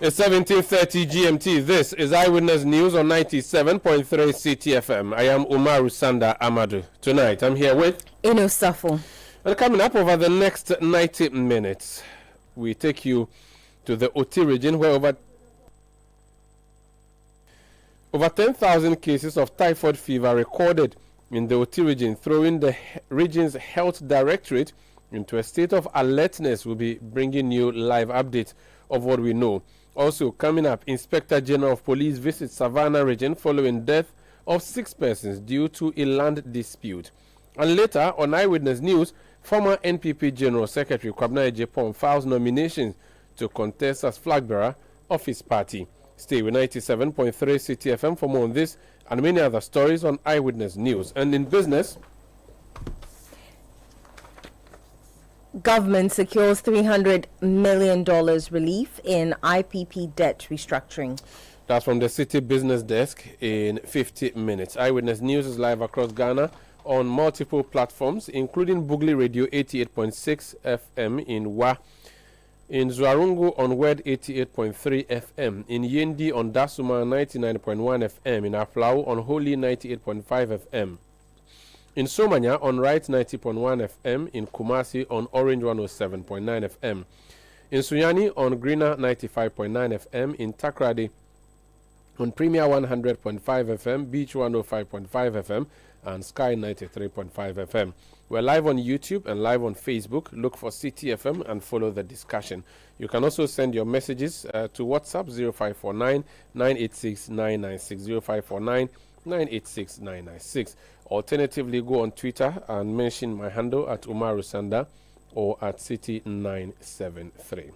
It's 17:30 GMT. This is Eyewitness News on 97.3 Citi FM. I am Umaru Sanda Amadu. Tonight, I'm here with Ino Safo. And coming up over the next 90 minutes, we take you to the Oti region where over 10,000 cases of typhoid fever recorded in the Oti region, throwing the region's health directorate into a state of alertness. We'll be bringing you live updates of what we know. Also coming up, Inspector General of Police visits Savannah region following death of 6 persons due to a land dispute. And later on Eyewitness News, former NPP General Secretary Kwabena Ejepong files nominations to contest as flag bearer of his party. Stay with 97.3 Citi FM for more on this and many other stories on Eyewitness News. And in business, government secures $300 million relief in IPP debt restructuring. That's from the Citi Business Desk in 50 minutes. Eyewitness News is live across Ghana on multiple platforms, including Bugli Radio 88.6 FM in Wa, in Zuarungu on WED 88.3 FM, in Yendi on Dasuma 99.1 FM, in Aflau on Holy 98.5 FM. In Somanya on Right 90.1 FM, in Kumasi on Orange 107.9 FM, in Sunyani on Greener 95.9 FM, in Takrady on Premier 100.5 FM, Beach 105.5 FM, and Sky 93.5 FM. We're live on YouTube and live on Facebook. Look for Citi FM and follow the discussion. You can also send your messages to WhatsApp 0549 986 996 0549 986 996. Alternatively, go on Twitter and mention my handle at Umaru Sanda or at Citi973.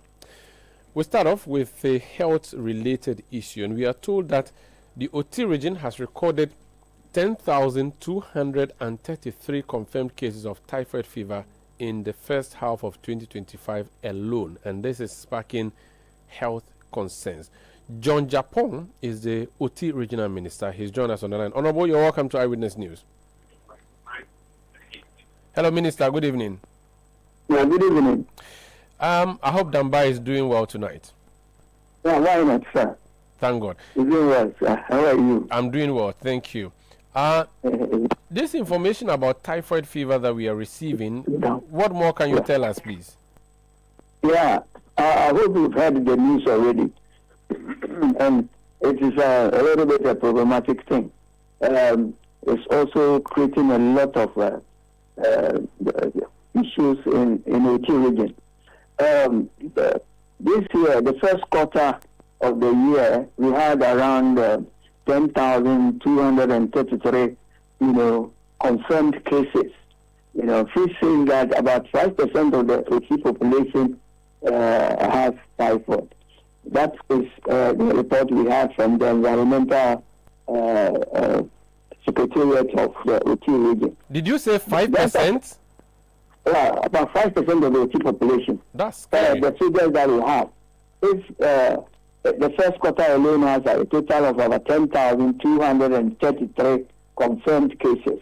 We start off with a health-related issue, and we are told that the Oti region has recorded 10,233 confirmed cases of typhoid fever in the first half of 2025 alone, and this is sparking health concerns. John Japong is the Oti Regional Minister. He's joined us on the line. Honorable, you're welcome to Eyewitness News. Hello, Minister. Good evening. Yeah, good evening. I hope Damba is doing well tonight. Yeah, why not, sir? Thank God. You're doing well, sir. How are you? I'm doing well. Thank you. This information about typhoid fever that we are receiving, what more can you tell us, please? Yeah, I hope you've heard the news already. And it is a little bit a problematic thing. It's also creating a lot of issues in Oti region. This year, the first quarter of the year, we had around 10,233, confirmed cases. This saying that about 5% of the Oti population has typhoid. That is the report we had from the environmental secretariat of the Oti region. Did you say 5%? About 5% of the Oti population. That's scary. The figures that we have. If the first quarter alone has a total of about 10,233 confirmed cases.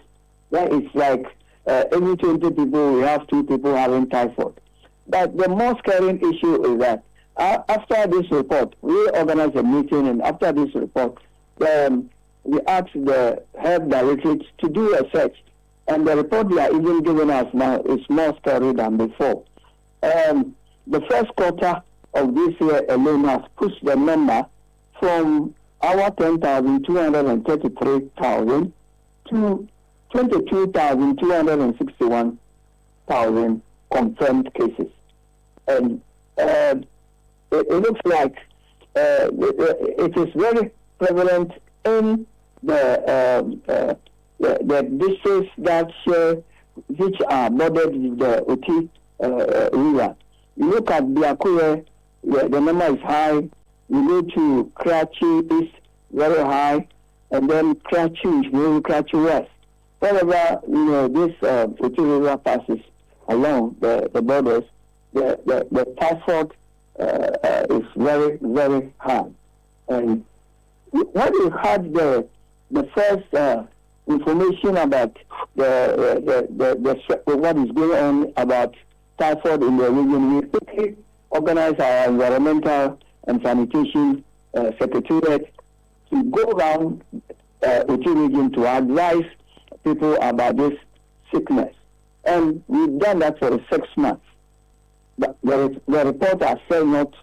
That is like every 20 people, we have 2 people having typhoid. But the most scaring issue is that after this report, we organized a meeting, and after this report, we asked the health directorate to do a search. And the report they are even giving us now is more scary than before. The first quarter of this year alone has pushed the number from our 10,233,000 to 22,261,000 confirmed cases. And it looks like it is very prevalent in the districts that which are bordered with the Oti river. You look at Biakure, the number is high. You go to Krachi East, very high, and then Krachi West. Wherever this Oti river passes along the borders, the typhoid is very, very high. And when we had the first information about what is going on about typhoid in the region, we quickly organized our environmental and Sanitation Secretariat to go around Oti region to advise people about this sickness. And we've done that for 6 months. But the report has still not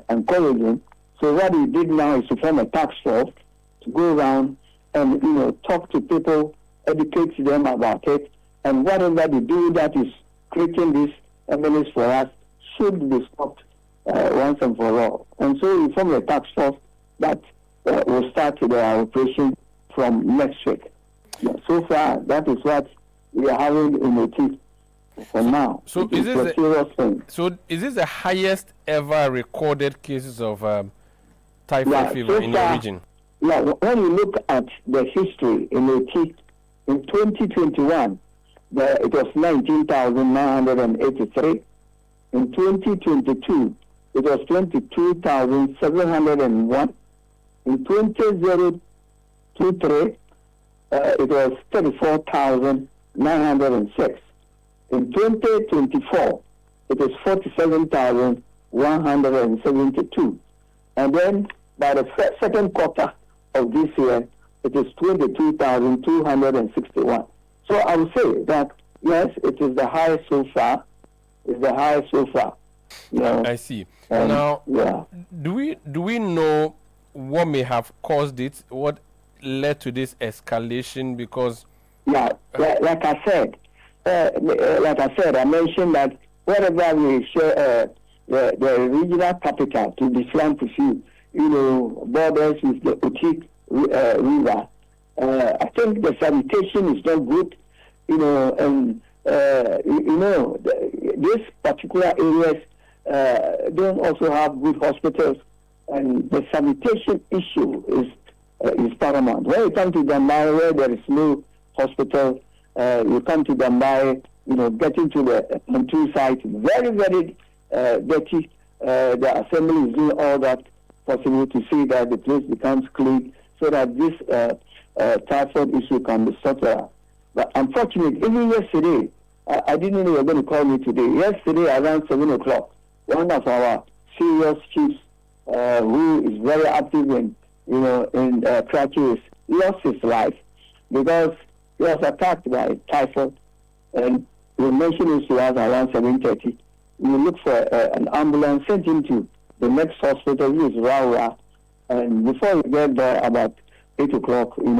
encouraging. So what we did now is to form a task force to go around and talk to people, educate them about it, and whatever they do that is creating this evidence for us should be stopped once and for all. And so we formed a task force that will start our operation from next week. So far, that is what we are having in Oti for now. So is this the highest ever recorded cases of typhoid fever in your region? Yeah, when you look at the history in Oti, in 2021, it was 19,983. In 2022, it was 22,701. In 2023, it was 34,906. In 2024, it is 47,172. And then by the second quarter of this year, it is 22,261. So I would say that, yes, it is the highest so far. It's the highest so far. I see. Now, do we know what may have caused it? What led to this escalation? Because like I said, I mentioned that wherever we share the regional capital to the Flampusu, borders with the Oti River, I think the sanitation is not good, and these particular areas don't also have good hospitals, and the sanitation issue is paramount. When you come to Dambai, where there is no hospital, you come to Dambai, getting to the Pontoon site, very, very dirty. The assembly is doing all that possible to see that the place becomes clean so that this typhoid issue can be sorted out. But unfortunately, even yesterday, I didn't know you were going to call me today. Yesterday, around 7 o'clock, one of our serious chiefs, who is very active in Krakow, lost his life because he was attacked by typhoid. And we mentioned it to us around 7:30. We looked for an ambulance, sent him to the next hospital, which is Raura. And before we get there, about 8 o'clock, we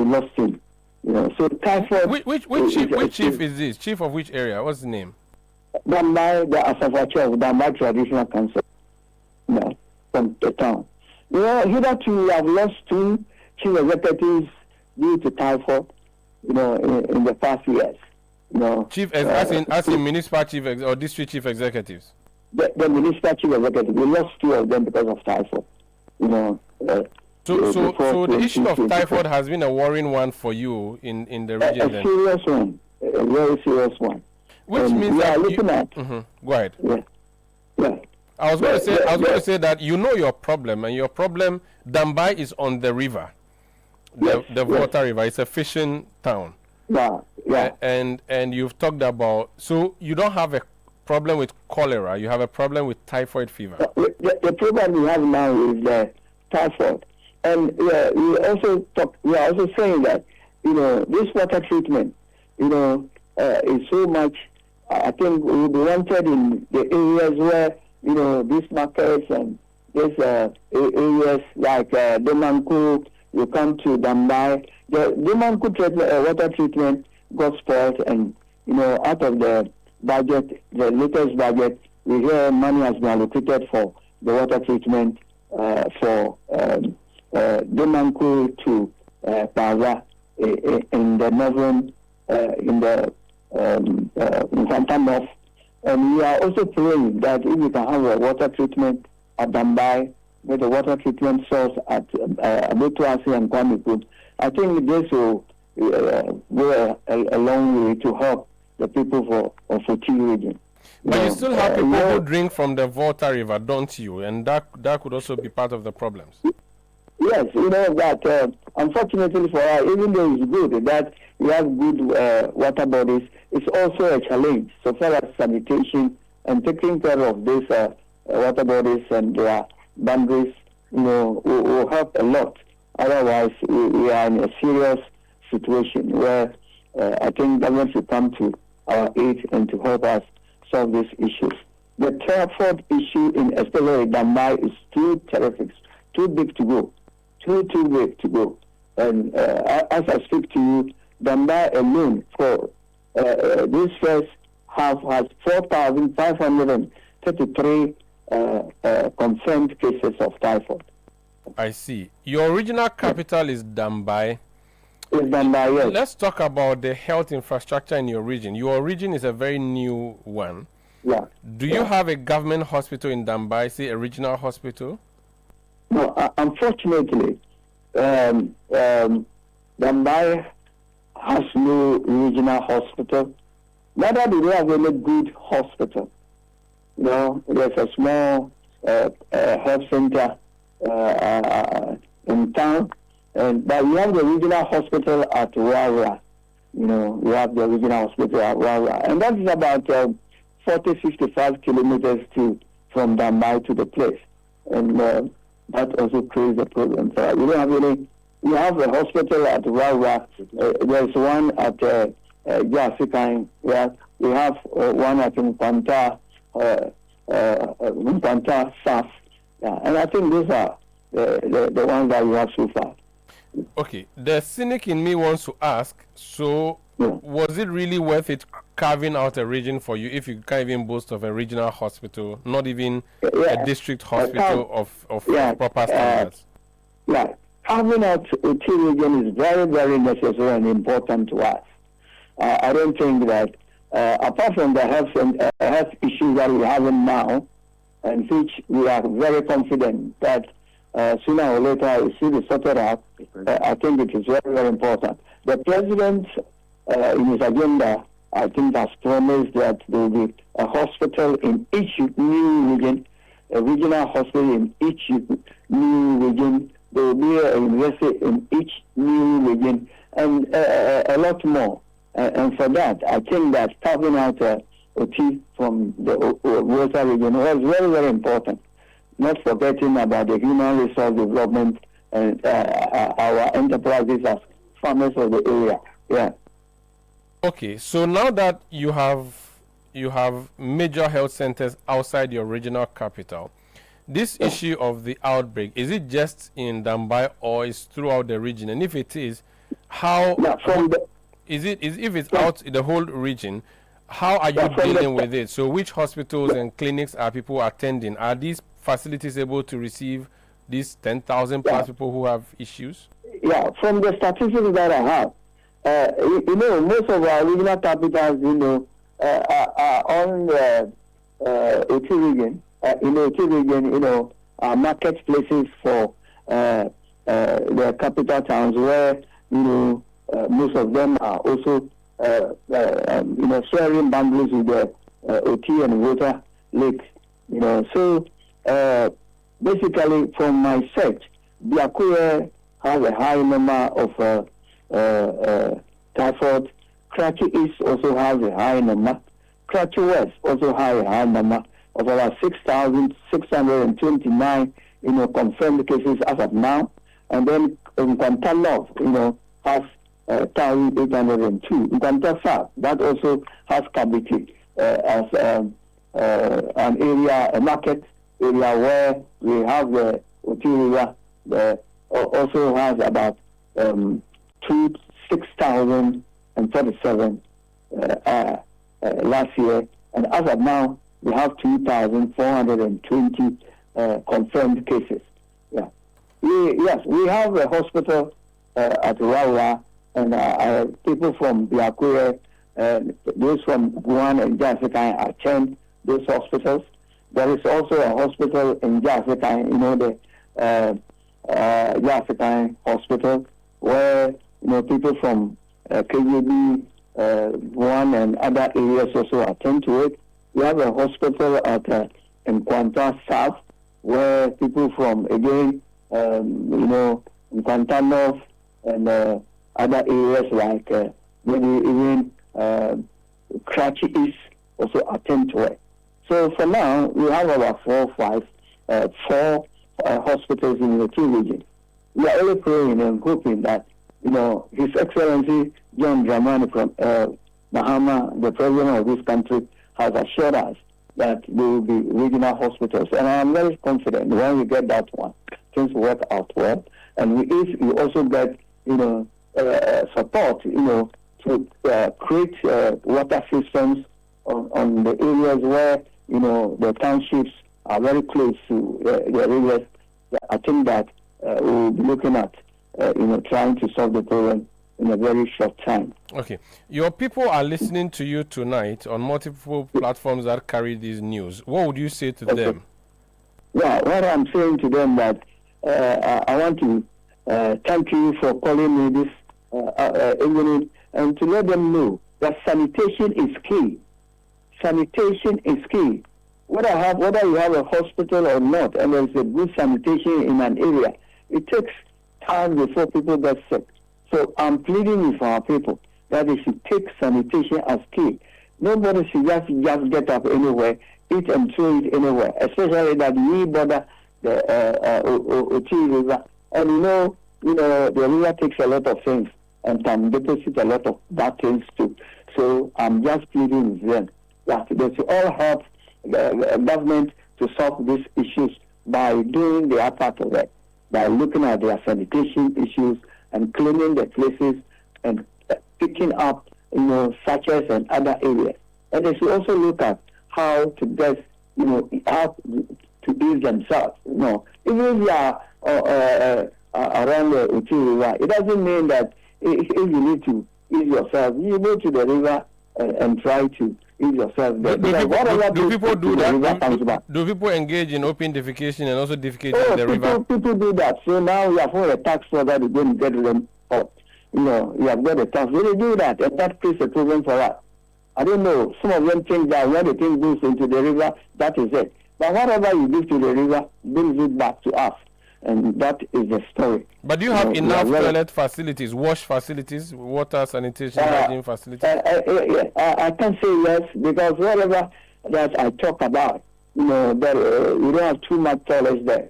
lost him. So typhoid. Which chief is this? Chief of which area? What's the name? Dambai, the Asafachi of Dambai Traditional Council, from the town. Hitherto we have lost 2 chief executives due to typhoid, in the past years. Chief, as in municipal chief or district chief executives? The municipal chief executive, we lost 2 of them because of typhoid. So the issue of typhoid has been a worrying one for you in the region. A serious one, a very serious one. Which means we that are looking at. Go ahead. Yeah. I was going to say that your problem, and your problem, Dambai is on the river, the Volta River. It's a fishing town. Yeah. And you've talked about, so you don't have a problem with cholera, you have a problem with typhoid fever. The problem we have now is the typhoid. And we are also saying that, this water treatment, is so much, I think will be wanted in the areas where, these markets and these areas like Demanku, you come to Dambai. The Demanku water treatment got spoiled, and, out of the budget, the latest budget, we hear money has been allocated for the water treatment for Demanku to Paza in the northern, in Santa North. And we are also praying that if we can have a water treatment at Dambai, with the water treatment source at Abotuasi and Kwamiput, I think this will go a long way to help the people of Oti region. But you still have people who drink from the Volta River, don't you? And that could also be part of the problems. Yes, that unfortunately for us, even though it's good that we have good water bodies, it's also a challenge so far as sanitation and taking care of these water bodies and their boundaries, will help a lot. Otherwise, we are in a serious situation where I think government should come to our aid and to help us solve these issues. The Trafford issue in especially Dambai is too terrific, too big to go, too big to go. And as I speak to you, Dambai alone for this first half has 4,533 confirmed cases of typhoid. I see. Your original capital is Dambai. Is Dambai, yes. Let's talk about the health infrastructure in your region. Your region is a very new one. Yeah. Do you have a government hospital in Dambai, say a regional hospital? No, unfortunately, Dambai has no regional hospital. Neither do they have any good hospital. There's a small health center in town, but we have the regional hospital at Wawa. We have the regional hospital at Wawa, and that is about 55 kilometers from Dambai to the place, and that also creates a problem. So we don't have any. We have a hospital at Wawa. There's one at Jasikai. We have one at Nkwanta South. Yeah, and I think those are the ones that we have so far. Okay, the cynic in me wants to ask, so was it really worth it carving out a region for you if you can't even boast of a regional hospital, not even a district hospital of proper standards? Carving out a T region is very, very necessary and important to us. I don't think that, apart from the health issues that we have now, and which we are very confident that sooner or later it should be sorted out, I think it is very, very important. The president, in his agenda, I think has promised that there will be a hospital in each new region, a regional hospital in each new region. There will be a university in each new region, and a lot more. And for that, I think that carving out OT from the Water region was very, very important. Not forgetting about the human resource development and our enterprises as farmers of the area. Yeah. Okay, so now that you have major health centers outside your regional capital, this issue of the outbreak, is it just in Dambai or is throughout the region? And if it is, how if it's out in the whole region, how are you dealing with it? So which hospitals and clinics are people attending? Are these facilities able to receive these 10,000 plus people who have issues? Yeah, from the statistics that I have, most of our regional capitals, are on the OT region. OT region, are marketplaces for the capital towns where, most of them are also, sharing boundaries with the OT and water lakes. So basically, from my search, Biakure has a high number of typhoid. Karachi East also has a high number. Karachi West also has a high number of about 6,629, confirmed cases as of now. And then Nkwanta North, has 1,802. Nkwanta South, that also has Kabiti as an area, a market area where we have the OT area, also has about 6,037 last year, and as of now we have 2,420 confirmed cases. Yeah, we have a hospital at Rawa, and people from Biakure, those from Guan and Jasikai attend those hospitals. There is also a hospital in Jasikai, the Jasikai Hospital, where people from KJB, Guan and other areas also attend to it. We have a hospital at Nkwanta South, where people from, again, Nkwanta North and other areas like maybe even Karachi East also attend to it. So for now, we have about four hospitals in the two regions. We are only praying and hoping that, His Excellency John Dramani from Bahama, the president of this country, has assured us that there will be regional hospitals. And I'm very confident when we get that one, things work out well. And if we also get, support, to create water systems on the areas where, the townships are very close to the rivers, I think that we'll be looking at, trying to solve the problem in a very short time. Okay. Your people are listening to you tonight on multiple platforms that carry this news. What would you say to them? Yeah, what I'm saying to them that I want to thank you for calling me this evening and to let them know that sanitation is key. Sanitation is key. Whether you have a hospital or not, and there's a good sanitation in an area, it takes time before people get sick. So I'm pleading with our people that they should take sanitation as key. Nobody should just get up anywhere, eat and throw it anywhere, especially that we border the Oti River. And the river takes a lot of things and can deposit a lot of bad things too. So I'm just pleading with them that they should all help the government to solve these issues by doing their part of it, by looking at their sanitation issues and cleaning the places and picking up, sachets and other areas. And they should also look at how to get, how to ease themselves. Even if you are around the Uti River, it doesn't mean that if you need to ease yourself, you go to the river and try to ease yourself there. Do people do that? Do people engage in open defecation and also defecating in the river? People do that. So now we have a tax for that to go and get them out. You have got a tax. When they do that, and that creates a problem for us. I don't know. Some of them think that when the thing goes into the river, that is it. But whatever you give to the river brings it back to us. And that is the story. But do you have enough toilet facilities, wash facilities, water, sanitation, hygiene facilities? I can say yes, because whatever that I talk about, we don't have too much toilets there.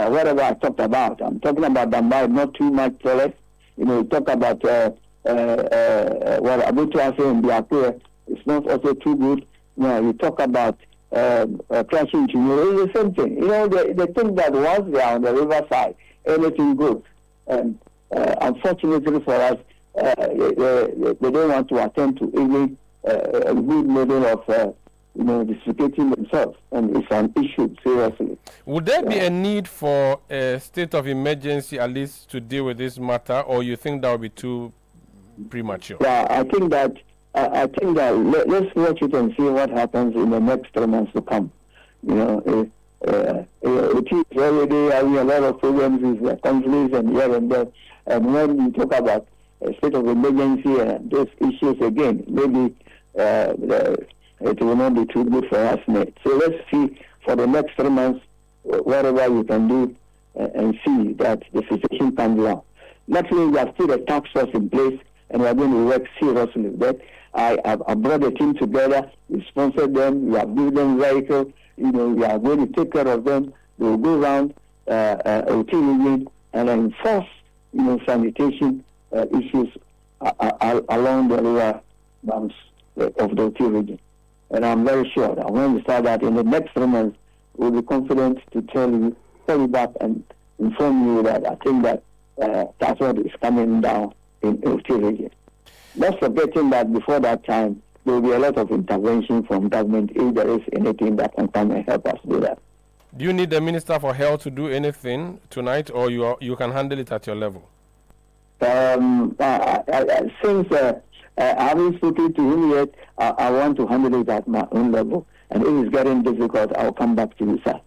Whatever I talked about, I'm talking about Dambai, not too much toilets. You talk about what Abutu in Biakwe, it's not also too good. You talk about crashing tomorrow, it's the same thing. They think that once they are on the riverside, everything goes. And unfortunately for us, they don't want to attend to any good model of dissipating themselves, and it's an issue, seriously. Would there be a need for a state of emergency at least to deal with this matter, or you think that would be too premature? Yeah, I think that let's watch it and see what happens in the next 3 months to come. It is already having a lot of problems with conflicts and here and there. And when you talk about a state of emergency and those issues again, maybe it will not be too good for us, mate. So let's see for the next 3 months whatever you can do and see that the situation comes down. Luckily, we have put a task force in place and we are going to work seriously with that. I brought the team together, we sponsored them, we have given them vehicles, we are going to take care of them. They will go around OT region and enforce, sanitation issues along the river banks of the OT region. And I'm very sure that when we start that in the next 3 months, we'll be confident to tell you back and inform you that I think that that's what is coming down in OT region. Not forgetting that before that time, there will be a lot of intervention from government if there is anything that can come and help us do that. Do you need the Minister for Health to do anything tonight, or you can handle it at your level? Since I haven't spoken to him yet, I want to handle it at my own level. And if it's getting difficult, I'll come back to you, sir.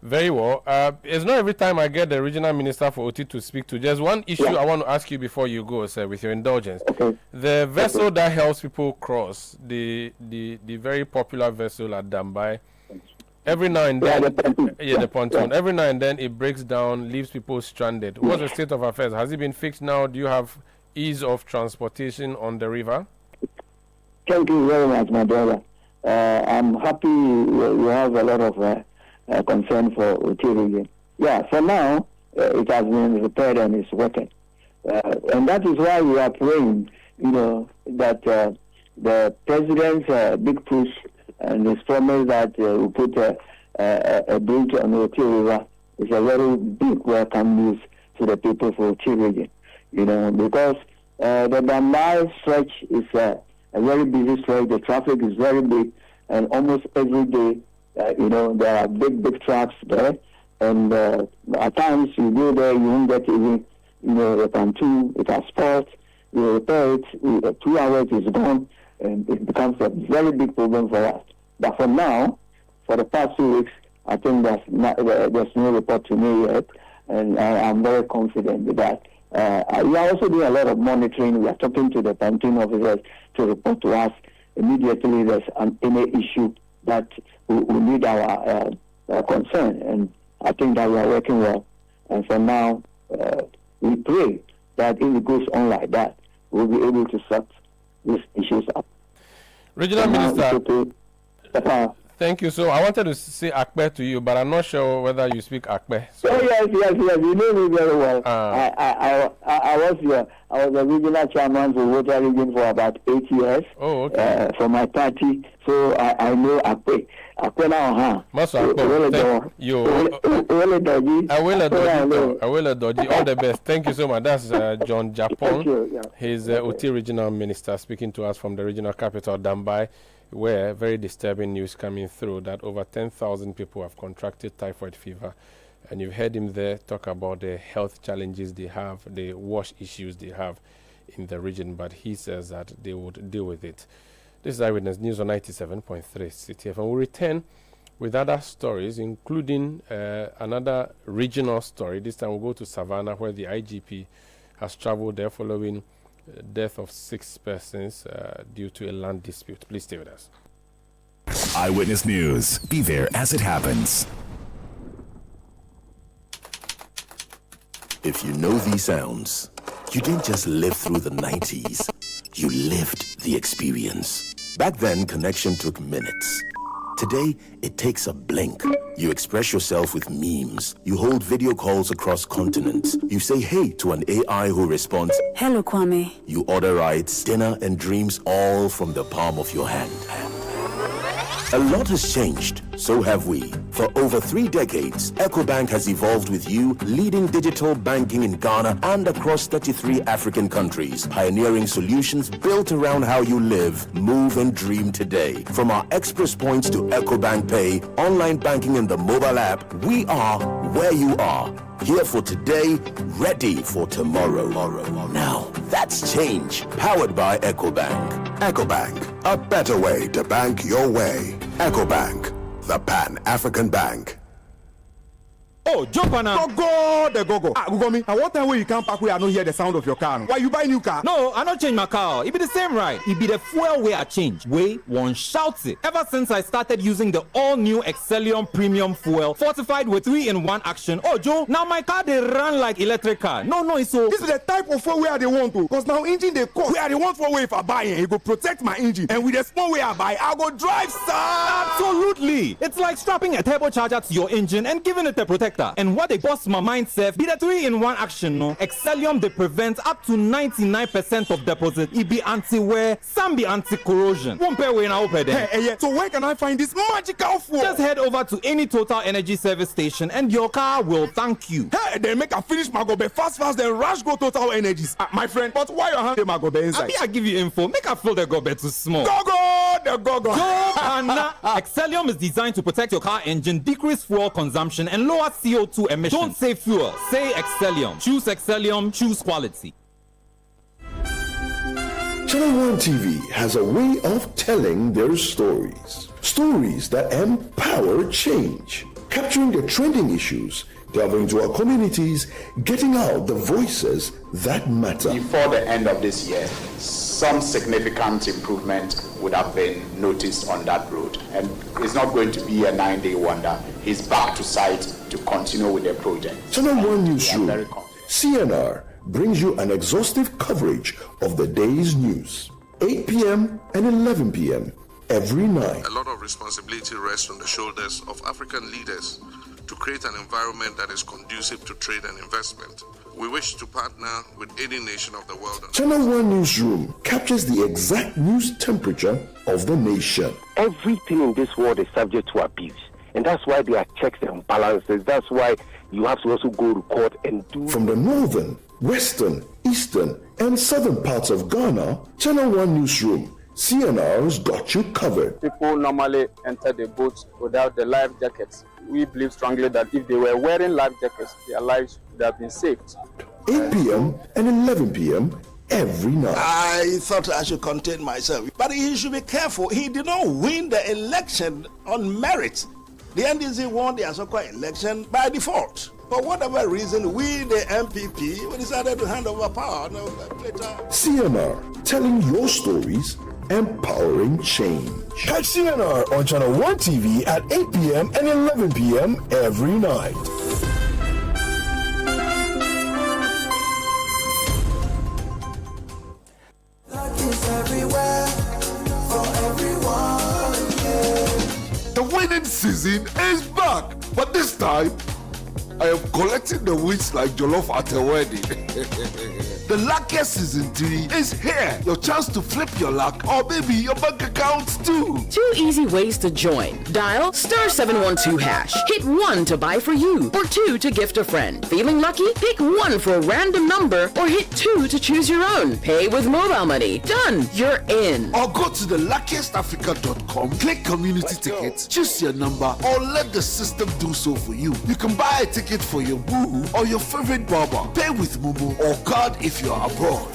Very well. It's not every time I get the regional minister for OT to speak to. There's one issue I want to ask you before you go, sir, with your indulgence. Okay. The vessel that helps people cross, the very popular vessel at Dambai, every now and then, the pontoon. Every now and then it breaks down, leaves people stranded. What's the state of affairs? Has it been fixed now? Do you have ease of transportation on the river? Thank you very much, my brother. I'm happy you have a lot of concern for Oti region. Yeah, for now, it has been repaired and it's working. And that is why we are praying, that the president's big push and his promise that we put a bridge on the Oti River is a very big welcome news to the people for Oti region, because the Dambai stretch is a very busy stretch. The traffic is very big, and almost every day, there are big trucks there. And at times you go there, you won't get even, the pontoon, it has spoiled, you repair it, 2 hours is gone, and it becomes a very big problem for us. But for now, for the past 2 weeks, I think there's no report to me yet, and I'm very confident that we are also doing a lot of monitoring. We are talking to the pontoon officers to report to us immediately there's any issue that we need our concern, and I think that we are working well. And for now, we pray that if it goes on like that, we'll be able to sort these issues up. Regional Minister, thank you. So I wanted to say Akpe to you, but I'm not sure whether you speak Akpe. So. Oh, yes. You know me very well. I was the regional chairman for Water Region for about 8 years. Oh, okay. For my party, so I know Akpe. Akpe now, huh? Must Akpe. I will dodgy. All the best. Thank you so much. That's John Japon. He's Oti Regional Minister speaking to us from the regional capital, Dambai, where very disturbing news coming through that over 10,000 people have contracted typhoid fever. And you've heard him there talk about the health challenges they have, the wash issues they have in the region, but he says that they would deal with it. This is Eyewitness News on 97.3 Citi FM. We'll return with other stories, including another regional story. This time we'll go to Savannah, where the IGP has traveled there following death of 6 persons due to a land dispute. Please stay with us. Eyewitness News. Be there as it happens. If you know these sounds, you didn't just live through the 90s. You lived the experience. Back then, connection took minutes. Today, it takes a blink. You express yourself with memes. You hold video calls across continents. You say hey to an AI who responds, "Hello, Kwame." You order rides, dinner, and dreams all from the palm of your hand. A lot has changed, so have we. For over 3 decades, EcoBank has evolved with you, leading digital banking in Ghana and across 33 African countries, pioneering solutions built around how you live, move, and dream today. From our Express Points to EcoBank Pay, online banking and the mobile app, we are where you are. Here for today, ready for tomorrow. Now, that's change. Powered by EcoBank. EcoBank, a better way to bank your way. EcoBank, the Pan-African Bank. Oh, jump on now. Go. Go me. And what time when you come back where I don't hear the sound of your car? Why you buy new car? No, I not change my car. It be the same right. It be the fuel way I change. Way one shouts it. Ever since I started using the all-new Excellium Premium Fuel, fortified with 3-in-1 action. Oh, Joe, now my car they run like electric car. No, it's so. This is the type of fuel where they want to. Because now engine they cost. Where they want for way if I buy it, it go protect my engine. And with the small way I buy, I go drive sir. Absolutely. It's like strapping a turbocharger to your engine and giving it a protector. And what they boss my mind self be the 3-in-1 action. No, Excellium they prevent up to 99% of deposit. It be anti-wear, some be anti-corrosion. Won't pay when I open them. Hey, so where can I find this magical fuel? Just head over to any Total Energy service station and your car will thank you. Hey, they make a finish my gobe fast, then rush go Total Energies. My friend, but why you have my gobe inside? I give you info. Make a fill the gobe too small. Go! Excellium is designed to protect your car engine, decrease fuel consumption, and lower CO2 emissions. Don't say fuel, say Excellium. Choose Excellium, choose quality. Channel One TV has a way of telling their stories. Stories that empower change. Capturing the trending issues, delving into our communities, getting out the voices that matter. Before the end of this year, some significant improvement would have been noticed on that road. And it's not going to be a 9-day wonder. He's back to site to continue with the project. Channel One Newsroom, CNR, brings you an exhaustive coverage of the day's news. 8 p.m. and 11 p.m. every night. A lot of responsibility rests on the shoulders of African leaders to create an environment that is conducive to trade and investment. We wish to partner with any nation of the world. Channel 1 Newsroom captures the exact news temperature of the nation. Everything in this world is subject to abuse. And that's why there are checks and balances. That's why you have to also go to court and do... From the northern, western, eastern, and southern parts of Ghana, Channel 1 Newsroom, CNR's got you covered. People normally enter the boats without the life jackets. We believe strongly that if they were wearing life jackets, their lives would have been saved. 8 p.m. and 11 p.m. every night. I thought I should contain myself. But he should be careful. He did not win the election on merit. The NDC won the Asokwa election by default. For whatever reason, we, the MPP, we decided to hand over power. No, later. CNR, telling your stories, empowering change. Catch CNR on Channel 1 TV at 8 p.m. and 11 p.m. every night. The winning season is back, but this time I am collecting the wins like Jollof at a wedding. The luckiest season 3 is here. Your chance to flip your luck or maybe your bank accounts too. 2 easy ways to join. Dial *712#. Hit 1 to buy for you or 2 to gift a friend. Feeling lucky? Pick 1 for a random number or hit 2 to choose your own. Pay with mobile money. Done. You're in. Or go to theluckiestafrica.com, click community tickets, choose your number or let the system do so for you. You can buy a ticket for your boo or your favorite barber. Pay with Momo or card if you're abroad.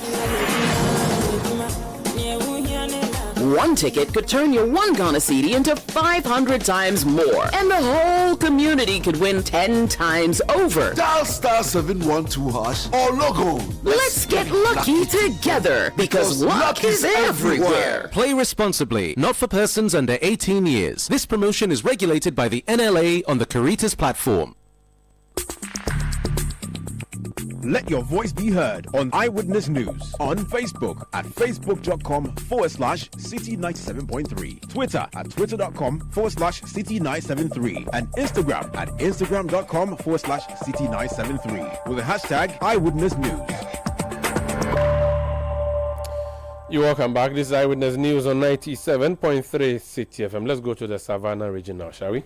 1 ticket could turn your 1 Ghana Citi into 500 times more. And the whole community could win 10 times over. Dial *712# or log on. Let's get lucky together because luck is everywhere. Play responsibly, not for persons under 18 years. This promotion is regulated by the NLA on the Caritas platform. Let your voice be heard on Eyewitness News on Facebook at facebook.com/Citi97.3, Twitter at twitter.com/Citi973, and Instagram at instagram.com/Citi973 with the hashtag Eyewitness News. You're welcome back. This is Eyewitness News on 97.3 Citi FM. Let's go to the Savannah region now, shall we?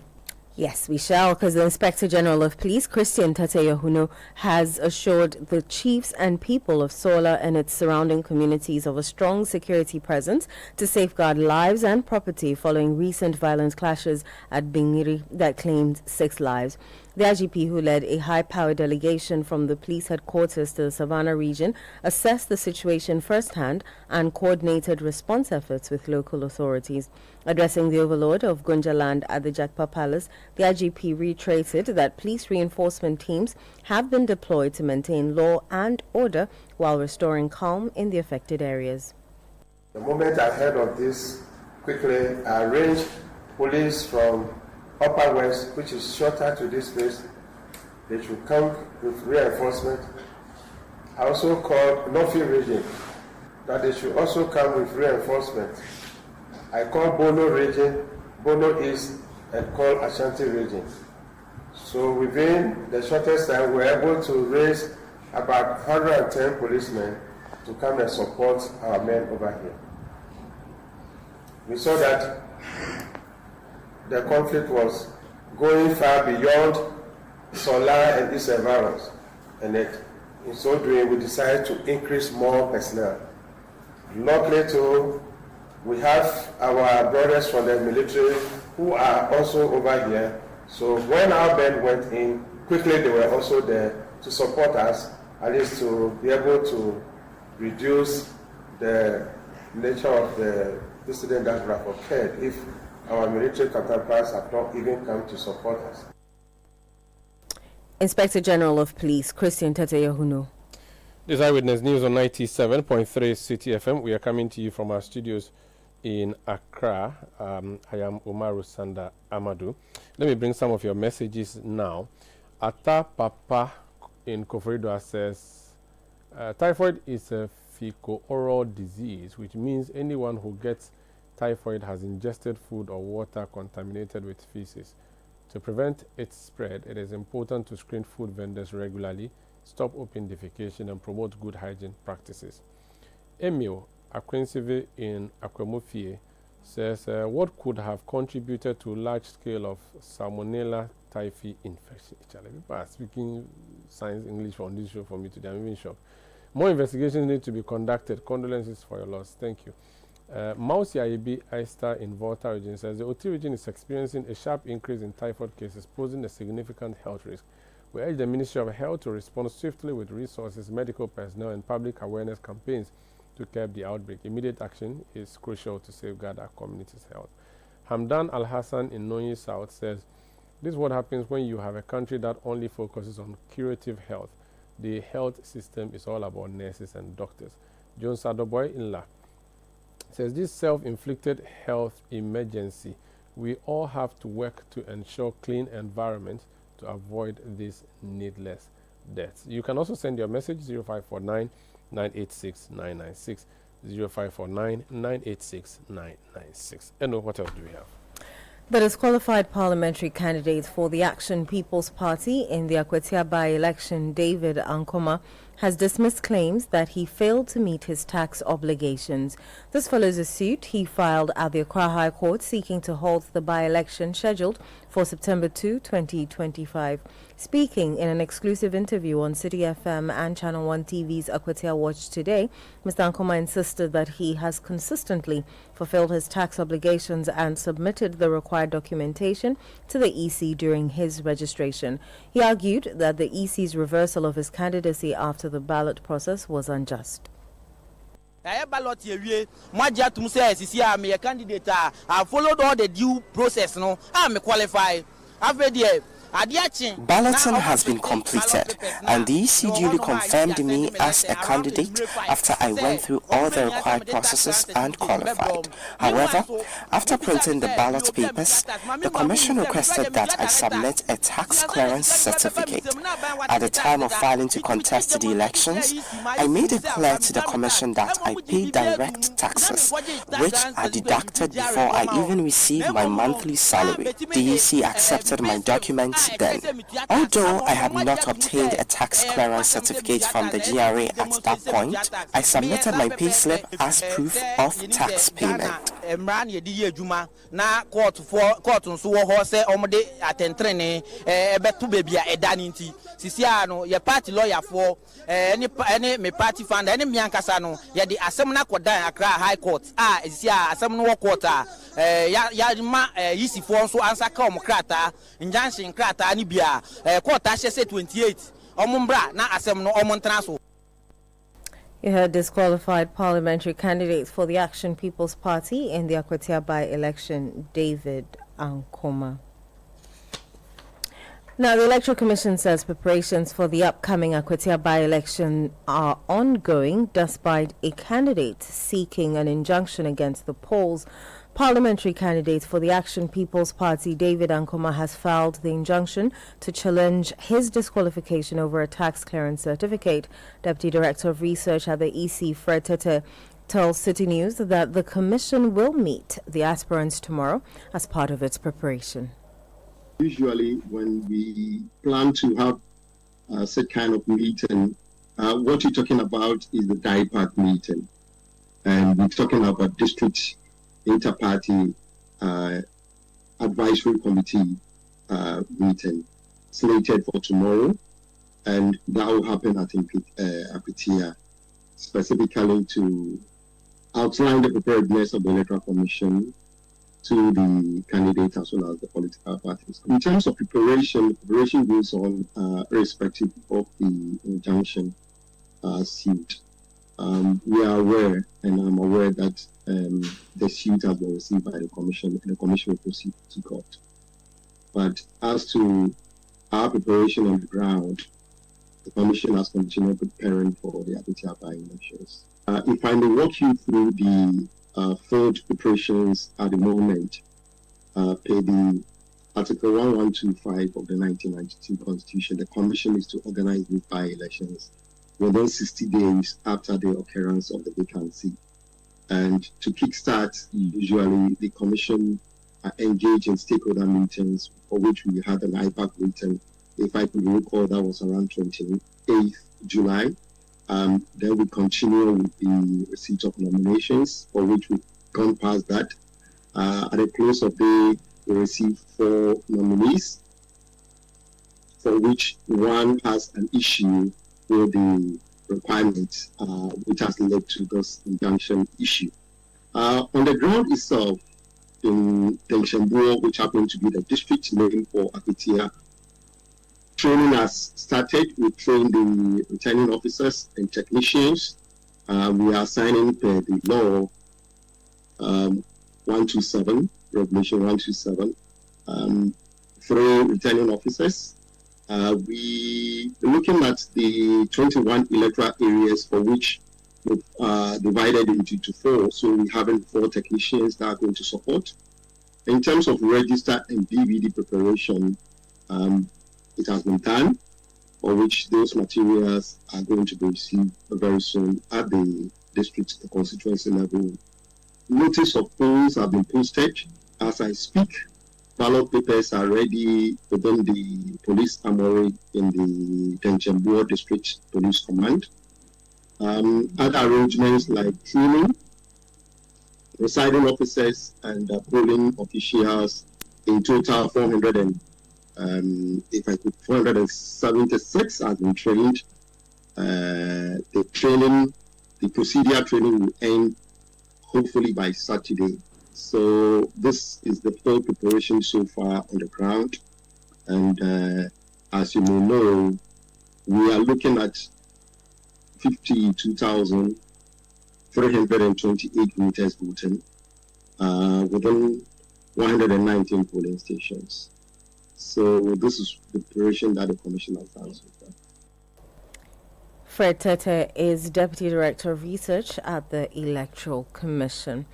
Yes, we shall, because the Inspector General of Police, Christian Tateyohuno, has assured the chiefs and people of Sola and its surrounding communities of a strong security presence to safeguard lives and property following recent violent clashes at Bingiri that claimed 6 lives. The IGP, who led a high-powered delegation from the police headquarters to the Savannah region, assessed the situation firsthand and coordinated response efforts with local authorities. Addressing the overlord of Gunja land at the Jakpa Palace, the IGP reiterated that police reinforcement teams have been deployed to maintain law and order while restoring calm in the affected areas. The moment I heard of this, quickly I arranged police from Upper West, which is shorter to this place. They should come with reinforcement. I also called Northfield region that they should also come with reinforcement. I called Bono region, Bono East, and called Ashanti region. So within the shortest time, we were able to raise about 110 policemen to come and support our men over here. We saw that the conflict was going far beyond Solar and its environs, and in so doing, we decided to increase more personnel. Luckily, too, we have our brothers from the military who are also over here. So when our men went in, quickly they were also there to support us, at least to be able to reduce the nature of the incident that would have occurred if our military counterparts have not even come to support us. Inspector General of Police, Christian Tateyohuno. This is Eyewitness News on 97.3 Citi FM. We are coming to you from our studios in Accra. I am Umaru Sanda Amadou. Let me bring some of your messages now. Ata Papa in Koforido says, typhoid is a fecal-oral disease, which means anyone who gets typhoid has ingested food or water contaminated with feces. To prevent its spread, it is important to screen food vendors regularly, stop open defecation, and promote good hygiene practices. Emil Akwensive in Akwemufie says, what could have contributed to a large scale of Salmonella typhi infection? People are speaking science English on this show for me today. I'm even shocked. More investigations need to be conducted. Condolences for your loss. Thank you. Mausi Ayebi Aista in Volta region says the Oti region is experiencing a sharp increase in typhoid cases, posing a significant health risk. We urge the Ministry of Health to respond swiftly with resources, medical personnel, and public awareness campaigns to curb the outbreak. Immediate action is crucial to safeguard our community's health. Hamdan Al Hassan in Nonyi South says, this is what happens when you have a country that only focuses on curative health. The health system is all about nurses and doctors. John Sadoboy in La says, this self-inflicted health emergency, we all have to work to ensure clean environment to avoid these needless deaths. You can also send your message 0549 986 996, 0549 986 996. And what else do we have? The disqualified parliamentary candidate for the Action People's Party in the Akwetia by-election, David Ankoma, has dismissed claims that he failed to meet his tax obligations. This follows a suit he filed at the Accra High Court seeking to halt the by-election scheduled for September 2, 2025. Speaking in an exclusive interview on Citi FM and Channel 1 TV's Akwetia Watch today, Mr. Ankoma insisted that he has consistently fulfilled his tax obligations and submitted the required documentation to the EC during his registration. He argued that the EC's reversal of his candidacy after the ballot process was unjust. I followed all the due process. No, I'm qualified. Balloting has been completed, and the EC duly confirmed me as a candidate after I went through all the required processes and qualified. However, after printing the ballot papers, the Commission requested that I submit a tax clearance certificate. At the time of filing to contest the elections, I made it clear to the Commission that I pay direct taxes, which are deducted before I even receive my monthly salary. The EC accepted my documents then. Although I had not obtained a tax clearance certificate from the GRA at that point, I submitted my payslip as proof of tax payment. Sisiano, your party lawyer for any party fund, any Miancasano, ya the Assembly Accra High Court, Assembly Quarter, Yadima, easy for so answer come crata, injunction crata, Anibia, quarter, she said 28, Omumbra, na Assembly Omontraso. You heard disqualified parliamentary candidates for the Action People's Party in the Akwetia by-election, David Ankoma. Now, the Electoral Commission says preparations for the upcoming Akwetia by-election are ongoing despite a candidate seeking an injunction against the polls. Parliamentary candidate for the Action People's Party, David Ankoma, has filed the injunction to challenge his disqualification over a tax clearance certificate. Deputy Director of Research at the EC, Fred Tete, tells Citi News that the Commission will meet the aspirants tomorrow as part of its preparation. Usually when we plan to have such kind of meeting, what you're talking about is the DIPAC meeting. And we're talking about district inter-party advisory committee meeting slated for tomorrow. And that will happen at Akwetia, specifically to outline the preparedness of the Electoral Commission to the candidates as well as the political parties. In terms of preparation, the preparation goes on irrespective of the injunction suit. We are aware, and I'm aware that the suit has been received by the Commission, and the Commission will proceed to court. But as to our preparation on the ground, the Commission has continued preparing for the Akwetia by-elections. If I may walk you through the field preparations at the moment, per the Article 1125 of the 1992 Constitution, the Commission is to organize these by-elections within 60 days after the occurrence of the vacancy. And to kickstart, usually the commission engage in stakeholder meetings, for which we had an IPAC meeting. If I could recall, that was around 28th July. Then we continue with the receipt of nominations, for which we've gone past that. At the close of the day, we received 4 nominees, for which one has an issue with the requirements, which has led to this injunction issue. On the ground itself, in Tenchenbuo, which happened to be the district name for Apitia, training has started. We train the returning officers and technicians. We are signing per the law 127, Regulation 127, 3 returning officers. We are looking at the 21 electoral areas, for which we've divided into 4. So we have 4 technicians that are going to support. In terms of register and DVD preparation, it has been done, for which those materials are going to be received very soon at the district, the constituency level. Notice of polls have been posted as I speak. Ballot papers are ready within the police armory in the Tenchenbuo District Police Command. Other arrangements like training, presiding officers and polling officials, in total 476 have been trained. The procedure training will end hopefully by Saturday. So this is the full preparation so far on the ground. And as you may know, we are looking at 52,328 meters voting within 119 polling stations. So this is the preparation that the commission has done so far. Fred Tete is Deputy Director of Research at the Electoral Commission.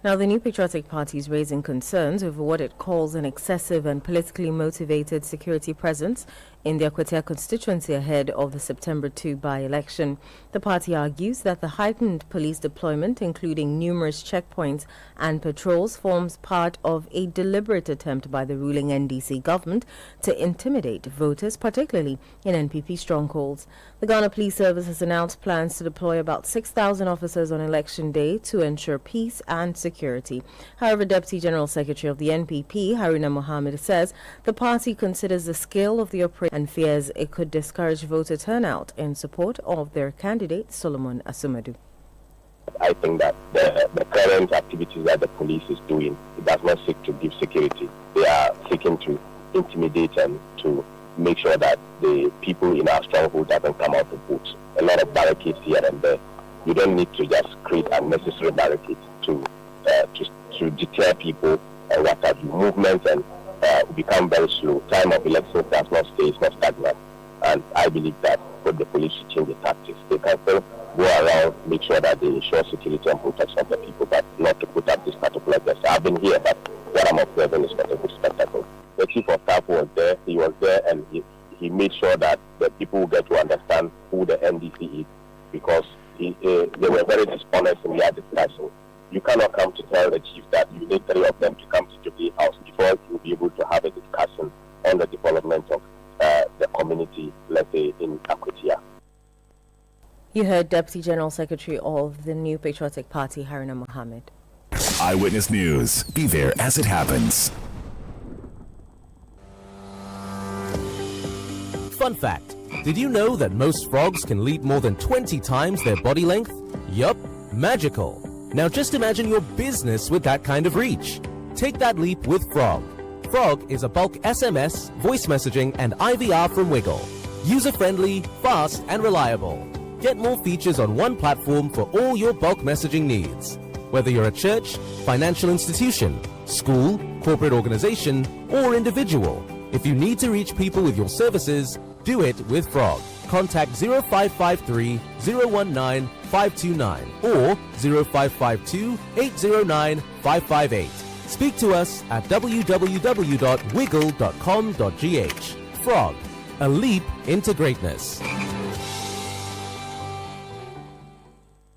Now, the New Patriotic Party is raising concerns over what it calls an excessive and politically motivated security presence in the Akwatia constituency ahead of the September 2 by-election. The party argues that the heightened police deployment, including numerous checkpoints and patrols, forms part of a deliberate attempt by the ruling NDC government to intimidate voters, particularly in NPP strongholds. The Ghana Police Service has announced plans to deploy about 6,000 officers on election day to ensure peace and security. However, Deputy General Secretary of the NPP, Haruna Mohammed, says the party considers the scale of the operation and fears it could discourage voter turnout in support of their candidate, Solomon Asumadu. I think that the current activities that the police is doing, it does not seek to give security. They are seeking to intimidate and to make sure that the people in our stronghold doesn't come out to vote. A lot of barricades here and there. You don't need to just create unnecessary barricades to deter people and what have you. Movement and become very slow. Time of elections does not stay, it's not stagnant. And I believe that for the police to change the tactics, they can still go around, make sure that they ensure security and protection of the people, but not to put up this particular gesture. I've been here, but what I'm observing is not a good spectacle. The chief of staff was there, and he made sure that the people get to understand who the NDC is, because they were very dishonest in their discussion. You cannot come to tell the chief that you need 3 of them to come to Jubilee House before you'll be able to have a discussion on the development of the community, let's say, in Akwatia. You heard Deputy General Secretary of the New Patriotic Party, Haruna Mohammed. Eyewitness News. Be there as it happens. Fun fact, did you know that most frogs can leap more than 20 times their body length? Yup, magical. Now just imagine your business with that kind of reach. Take that leap with Frog. Frog is a bulk SMS, voice messaging, and IVR from Wiggle. User-friendly, fast, and reliable. Get more features on one platform for all your bulk messaging needs. Whether you're a church, financial institution, school, corporate organization, or individual, if you need to reach people with your services, do it with Frog. Contact 0553 019 529 or 0552 809 558. Speak to us at www.wiggle.com.gh. Frog, a leap into greatness.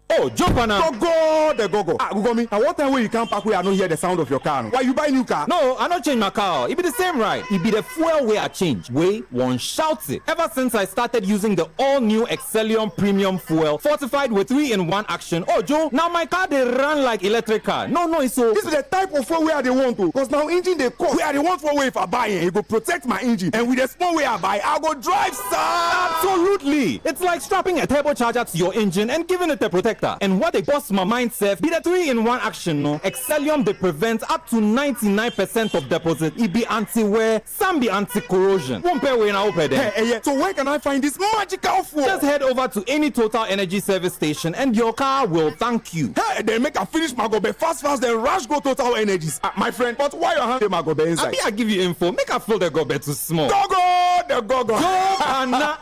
Oh, Oh, jump on now. Go. Gugomi, and what time will you come back where I don't hear the sound of your car? Why you buy new car? No, I don't change my car. It be the same, right? It be the fuel way I change. Way one shouts it. Ever since I started using the all-new Excellium Premium Fuel, fortified with 3-in-1 action. Oh, Joe, now my car they run like electric car. No, so this is the type of fuel where they want to. Because now engine they cost where they want for way if I buy it, it go protect my engine. And with the small way I buy, I go drive, sir. Absolutely. It's like strapping a turbocharger to your engine and giving it a protector. And what they boss my mindset be the 3-in-1 action, no? Excellium they prevent up to 99% of deposit. It be anti-wear, some be anti-corrosion. One pair way now open there. Hey, so where can I find this magical fuel? Just head over to any Total Energy service station and your car will thank you. Hey, then make a finish my go be fast, then rush go Total Energies. My friend, but why you hand my go be inside? I give you info. Make a fill the go be too small. Go.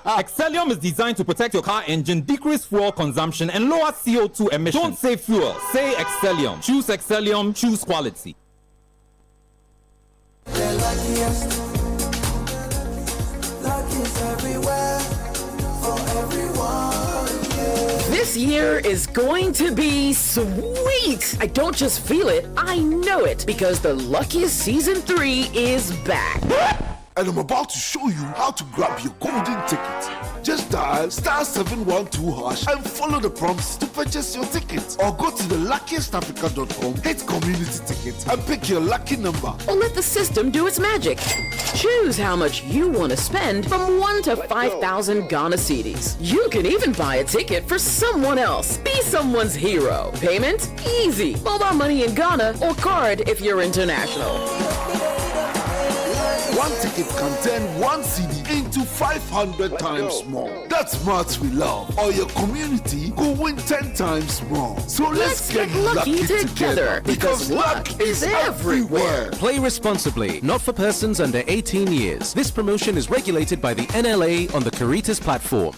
Excellium is designed to protect your car engine, decrease fuel consumption, and lower CO2 emissions. Don't say fuel, say Excellium. Choose Excellium, choose quality. This year is going to be sweet. I don't just feel it, I know it, because the Luckiest Season 3 is back. And I'm about to show you how to grab your golden ticket. Just dial *712# and follow the prompts to purchase your ticket. Or go to theluckiestafrica.com, hit community tickets, and pick your lucky number. Or let the system do its magic. Choose how much you want to spend from 1 to 5,000 Ghana cedis. You can even buy a ticket for someone else. Be someone's hero. Payment? Easy. Mobile money in Ghana or card if you're international. One ticket can turn 1 CD into 500 times more. That's maths we love. Or your community will win 10 times more. So let's get lucky together because luck is everywhere. Play responsibly, not for persons under 18 years. This promotion is regulated by the NLA on the Caritas platform.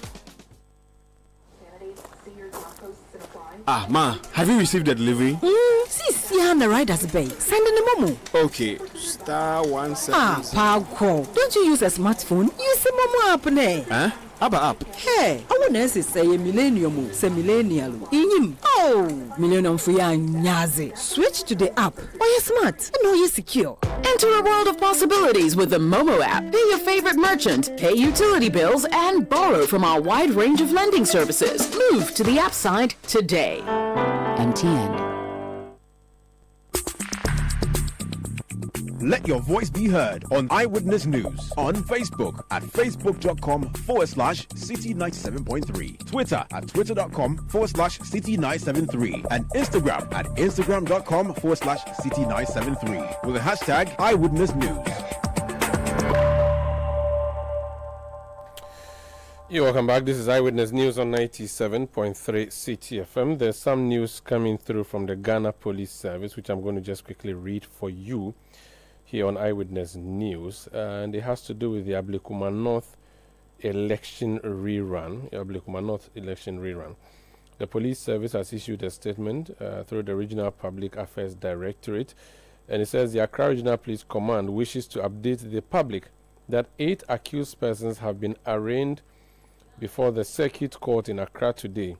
Ma, have you received the delivery? See, the rider's bay. Send in the momo. Okay, *176. Power. Don't you use a smartphone? Use a momo app, ne? Huh? App. Hey, I want to say a millennium, say millennial. In oh, millennium for ya nyazi. Switch to the app. Or you're smart and know you're secure. Enter a world of possibilities with the Momo app. Pay your favorite merchant, pay utility bills, and borrow from our wide range of lending services. Move to the app side today. MTN. Let your voice be heard on Eyewitness News on Facebook at facebook.com/Citi97.3, Twitter at twitter.com/Citi973, and Instagram at instagram.com/Citi973 with the hashtag Eyewitness News. You're welcome back. This is Eyewitness News on 97.3 Citi FM. There's some news coming through from the Ghana Police Service, which I'm going to just quickly read for you here on Eyewitness News, and it has to do with the Ablekuma North election rerun. The police service has issued a statement through the Regional Public Affairs Directorate, and it says the Accra Regional Police Command wishes to update the public that 8 accused persons have been arraigned before the Circuit Court in Accra today.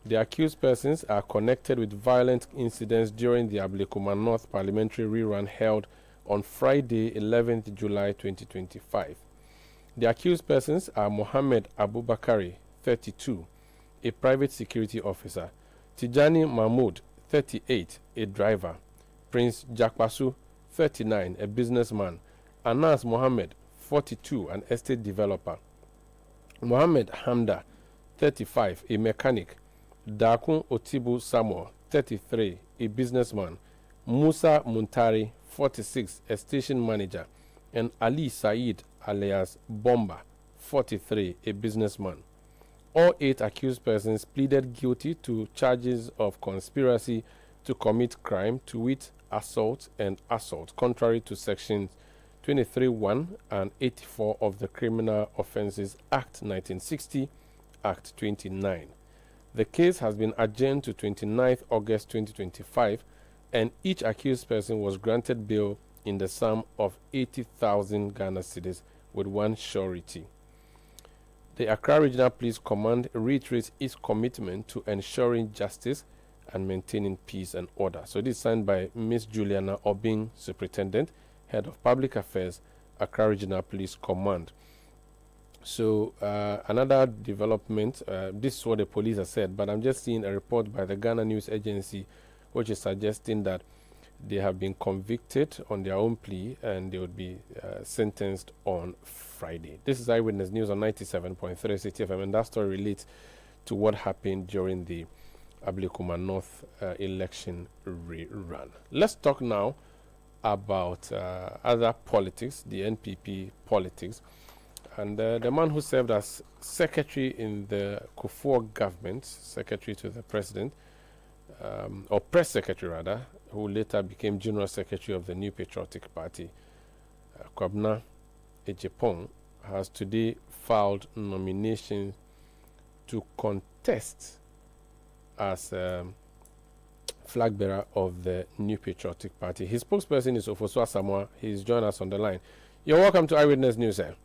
The accused persons are connected with violent incidents during the Ablekuma North parliamentary rerun held on Friday, 11th July 2025. The accused persons are Mohammed Abubakari, 32, a private security officer, Tijani Mahmoud, 38, a driver, Prince Jakpasu, 39, a businessman, Anas Mohammed, 42, an estate developer, Mohammed Hamda, 35, a mechanic, Dakun Otibu Samuel, 33, a businessman, Musa Muntari, 46, a station manager, and Ali Said alias Bomba, 43, a businessman. All 8 accused persons pleaded guilty to charges of conspiracy to commit crime, to wit, assault and assault, contrary to sections 23(1) and 84 of the Criminal Offences Act 1960, Act 29. The case has been adjourned to 29th August 2025, and each accused person was granted bail in the sum of 80,000 Ghana cedis with one surety. The Accra Regional Police Command reiterates its commitment to ensuring justice and maintaining peace and order. So this is signed by Ms. Juliana Obing, Superintendent, Head of Public Affairs, Accra Regional Police Command. So another development, this is what the police have said, but I'm just seeing a report by the Ghana News Agency which is suggesting that they have been convicted on their own plea and they would be sentenced on Friday. This is Eyewitness News on 97.3 Citi FM, and that story relates to what happened during the Ablekuma North election rerun. Let's talk now about other politics, the NPP politics. And the man who served as secretary in the Kufuor government, secretary to the president, or press secretary rather, who later became general secretary of the New Patriotic Party, Kwabena Ejepong, has today filed nomination to contest as flag bearer of the New Patriotic Party. His spokesperson is Ofosu Asamoah. He's joined us on the line. You're welcome to Eyewitness News, sir.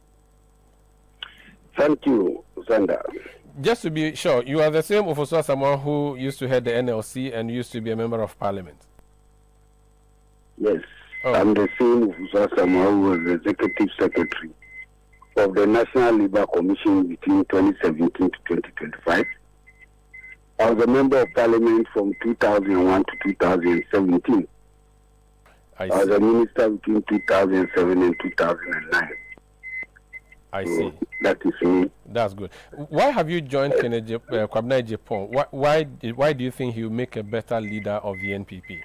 Thank you, Zander. Just to be sure, you are the same Ofosu Asamoah who used to head the NLC and used to be a member of parliament? Yes, I'm the same Ofosu Asamoah who was the executive secretary of the National Labour Commission between 2017 to 2025. I was a member of parliament from 2001 to 2017. I was a minister between 2007 and 2009. I see. That is me. That's good. Why have you joined Kwabena Ejepong? Why do you think he will make a better leader of the NPP?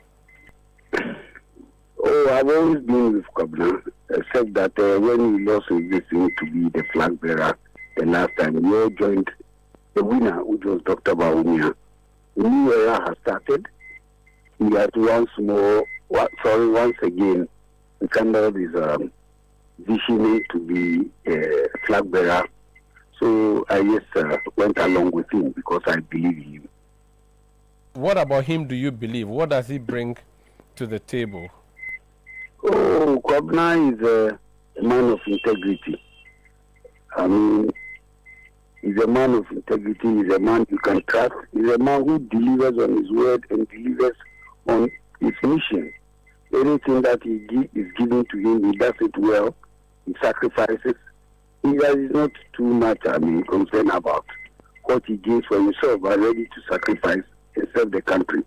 Oh, I've always been with Kwabena, except that when he lost his destiny to be the flag bearer the last time, we all joined the winner, which was Dr. Bawumia. The new era has started. He has once again rekindled his vision to be a flag bearer. So I just went along with him because I believe in him. What about him do you believe? What does he bring to the table? Oh, Kwabena is a man of integrity. I mean, he's a man of integrity. He's a man you can trust. He's a man who delivers on his word and delivers on his mission. Anything that is given to him, he does it well. He sacrifices. He is not too much, concerned about what he gives for himself, but ready to sacrifice and serve the country.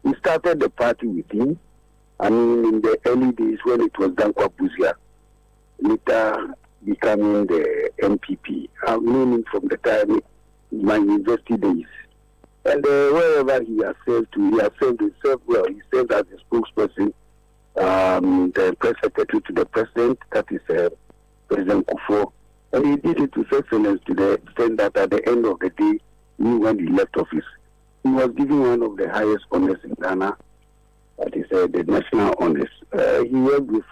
He started the party with him. In the early days when it was Dankwa Buzia, later becoming the NPP. I've known him from the time in my university days. And wherever he has served to, he has served himself well. He served as a spokesperson, the press secretary to the president, that is President Kufuor. And he did it with excellence to the extent that at the end of the day, when he left office, he was given one of the highest honors in Ghana, that is the national honors. He worked with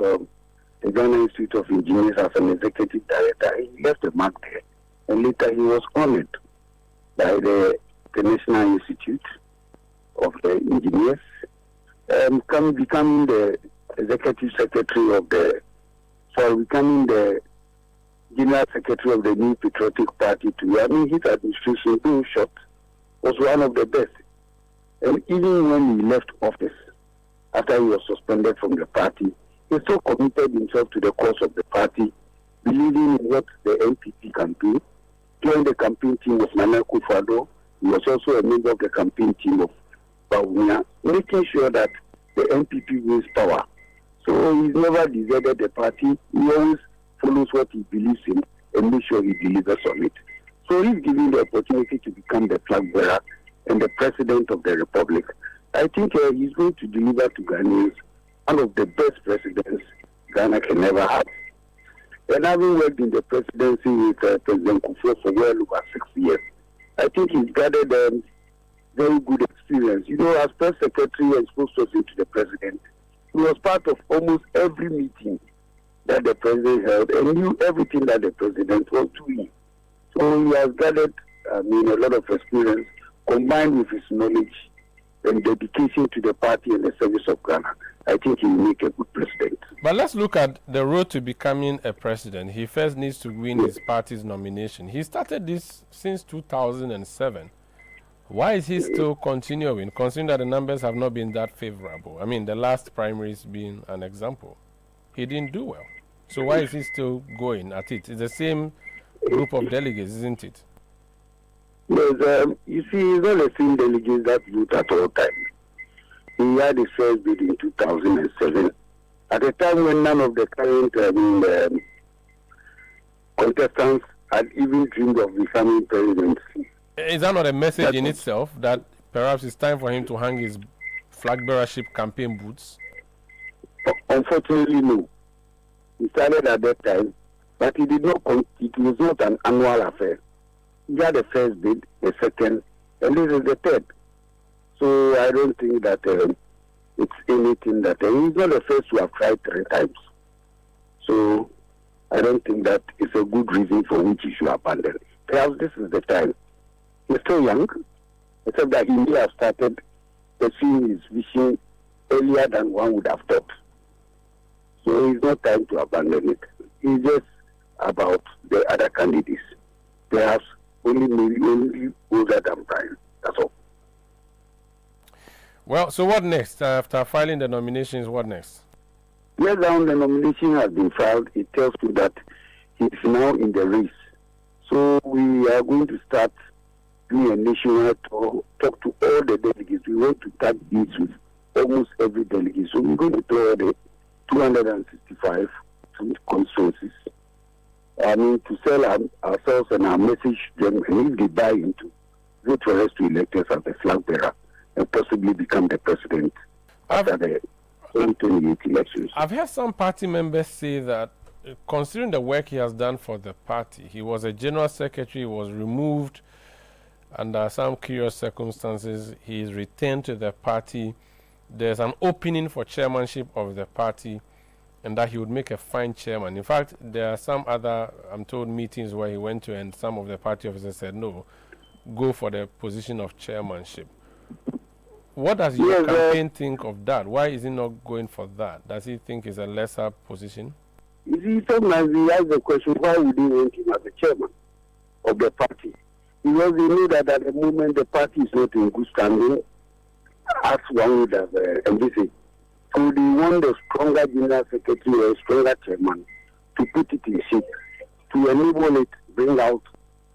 the Ghana Institute of Engineers as an executive director. He left a mark there. And later he was honored by the National Institute of the Engineers, becoming the executive secretary of becoming the general secretary of the New Patriotic Party too. His administration, being short, was one of the best. And even when he left office, after he was suspended from the party, he still committed himself to the cause of the party, believing in what the NPP can do. Joined the campaign team of Nana Akufo-Addo. He was also a member of the campaign team of Bawumia, making sure that the NPP wins power. So he's never deserted the party. He always follows what he believes in and makes sure he delivers on it. So he's given the opportunity to become the flag bearer and the president of the republic. I think he's going to deliver to Ghanaians one of the best presidents Ghana can ever have. And having worked in the presidency with President Kufuor for well over 6 years, I think he's gathered very good experience. As press secretary and spokesperson to the president, he was part of almost every meeting that the president held and knew everything that the president was doing. So he has gathered, a lot of experience combined with his knowledge and dedication to the party and the service of Ghana. I think he will make a good president. But let's look at the road to becoming a president. He first needs to win his party's nomination. He started this since 2007. Why is he still continuing, considering that the numbers have not been that favorable? I mean, the last primaries being an example. He didn't do well. So why is he still going at it? It's the same group of delegates, isn't it? Yes, you see, it's not the same delegates that vote at all times. He had his first bid in 2007. At a time when none of the current contestants had even dreamed of becoming president. Is that not a message in itself that perhaps it's time for him to hang his flag bearership campaign boots? Unfortunately, no. He started at that time, but he did not. It was not an annual affair. He had the first bid, the second, and this is the third. So I don't think that it's anything that he's not the first to have tried 3 times. So I don't think that it's a good reason for which he should abandon. Perhaps this is the time. He's still young, except that he may have started pursuing his vision earlier than one would have thought. So it's not time to abandon it. It's just about the other candidates. Perhaps only older than Brian. That's all. Well, so what next? After filing the nominations, what next? Yes, now the nomination has been filed. It tells you that he's now in the race. So we are going to start doing a national tour, talk to all the delegates. We want to start this with almost every delegate. So we're going to tour the 265 constituencies. I mean, to sell ourselves and our message to them, and if they buy into, vote for us to elect us as the flag bearer and possibly become the president after the 2028 elections. I've heard some party members say that, considering the work he has done for the party, he was a general secretary, was removed under some curious circumstances, he is returned to the party. There's an opening for chairmanship of the party, and that he would make a fine chairman. In fact, there are some other, I'm told, meetings where he went to, and some of the party officers said, no, go for the position of chairmanship. What does your campaign think of that? Why is he not going for that? Does he think it's a lesser position? You see, sometimes we ask the question, why would he want him as the chairman of the party? Because we know that at the moment the party is not in good standing, as one would have envisaged. So they want a stronger general secretary or a stronger chairman to put it in shape, to enable it, bring out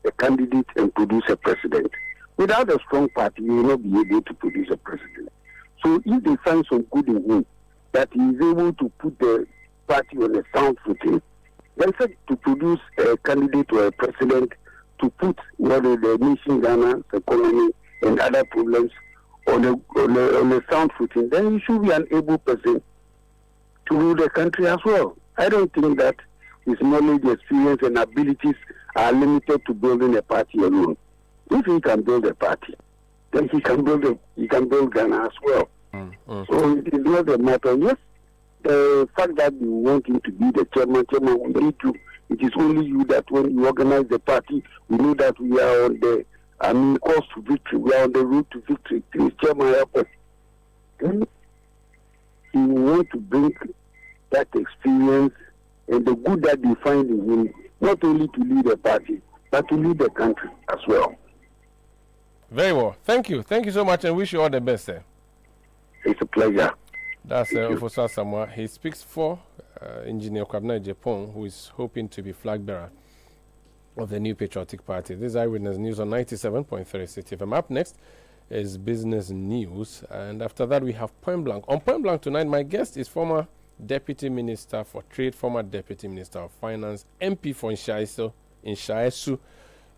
a candidate and produce a president. Without a strong party, you will not be able to produce a president. So if they find some good in him, that he is able to put the party on a sound footing, then to produce a candidate or a president to put the nation, Ghana's economy and other problems on a sound footing, then he should be an able person to rule the country as well. I don't think that his knowledge, experience, and abilities are limited to building a party alone. If he can build a party, then he can build Ghana as well. So it is not a matter. Yes, the fact that you want him to be the chairman, we need to. It is only you that when you organize the party, we know that we are on the course to victory. We are on the road to victory. Please, chairman, help us. Then he want to bring that experience and the good that they find in him, not only to lead the party, but to lead the country as well. Very well. Thank you. Thank you so much, and wish you all the best, sir. It's a pleasure. That's Officer Samoa. He speaks for Engineer Kwabena Japan, who is hoping to be flag bearer of the New Patriotic Party. This is Eyewitness News on 97.3 Citi FM. Up next is Business News, and after that we have Point Blank. On Point Blank tonight, my guest is former Deputy Minister for Trade, former Deputy Minister of Finance, MP for Nshaisu,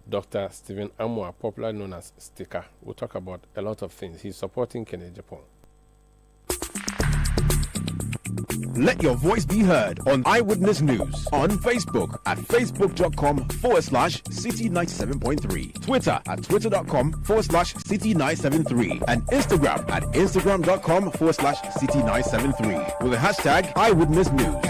Dr. Stephen Amwa, popularly known as Sticker. We'll talk about a lot of things. He's supporting Kennedy Japan. Let your voice be heard on Eyewitness News on Facebook at facebook.com/Citi97.3, Twitter at twitter.com/Citi973, and Instagram at instagram.com/Citi973 with the hashtag Eyewitness News.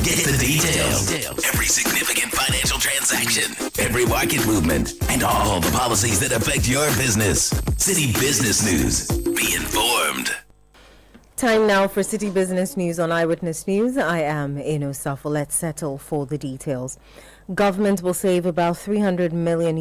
Get the details. Every significant financial transaction, every market movement, and all the policies that affect your business. Citi Business News. Be informed. Time now for Citi Business News on Eyewitness News. I am Eno Safo. Let's settle for the details. Government will save about $300 million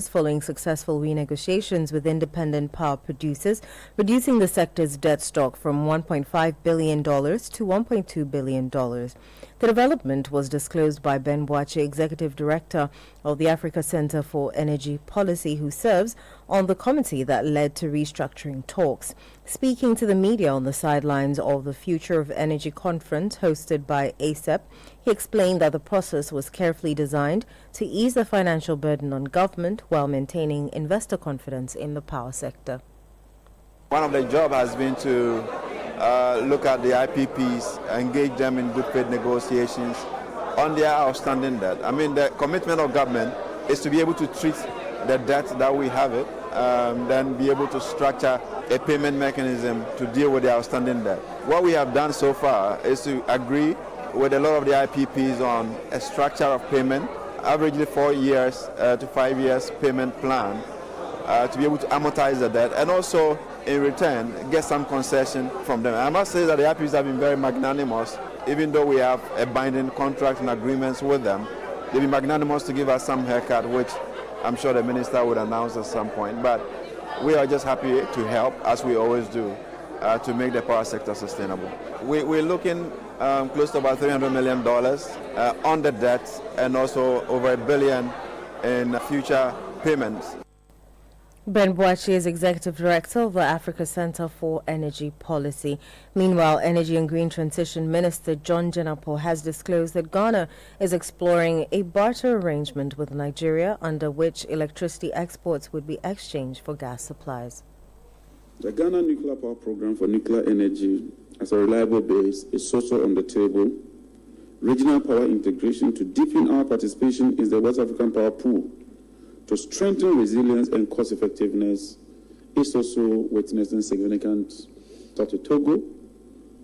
following successful renegotiations with independent power producers, reducing the sector's debt stock from $1.5 billion to $1.2 billion. The development was disclosed by Ben Boakye, Executive Director of the Africa Center for Energy Policy, who serves on the committee that led to restructuring talks. Speaking to the media on the sidelines of the Future of Energy conference hosted by ASEP, he explained that the process was carefully designed to ease the financial burden on government while maintaining investor confidence in the power sector. One of the jobs has been to look at the IPPs, engage them in good faith negotiations on their outstanding debt. I mean, the commitment of government is to be able to treat the debt that we have it, then be able to structure a payment mechanism to deal with the outstanding debt. What we have done so far is to agree with a lot of the IPPs on a structure of payment, averagely 4 years to 5 years payment plan to be able to amortize the debt, and also in return get some concession from them. I must say that the IPPs have been very magnanimous, even though we have a binding contract and agreements with them. They've been magnanimous to give us some haircut, which I'm sure the minister would announce at some point. But we are just happy to help, as we always do, to make the power sector sustainable. We're looking close to about $300 million on the debt, and also over $1 billion in future payments. Ben Boakye is Executive Director of the Africa Center for Energy Policy. Meanwhile, Energy and Green Transition Minister John Jinapor has disclosed that Ghana is exploring a barter arrangement with Nigeria under which electricity exports would be exchanged for gas supplies. The Ghana Nuclear Power Program for nuclear energy as a reliable base is also on the table. Regional power integration to deepen our participation in the West African power pool to strengthen resilience and cost effectiveness is also witnessing significant to Togo.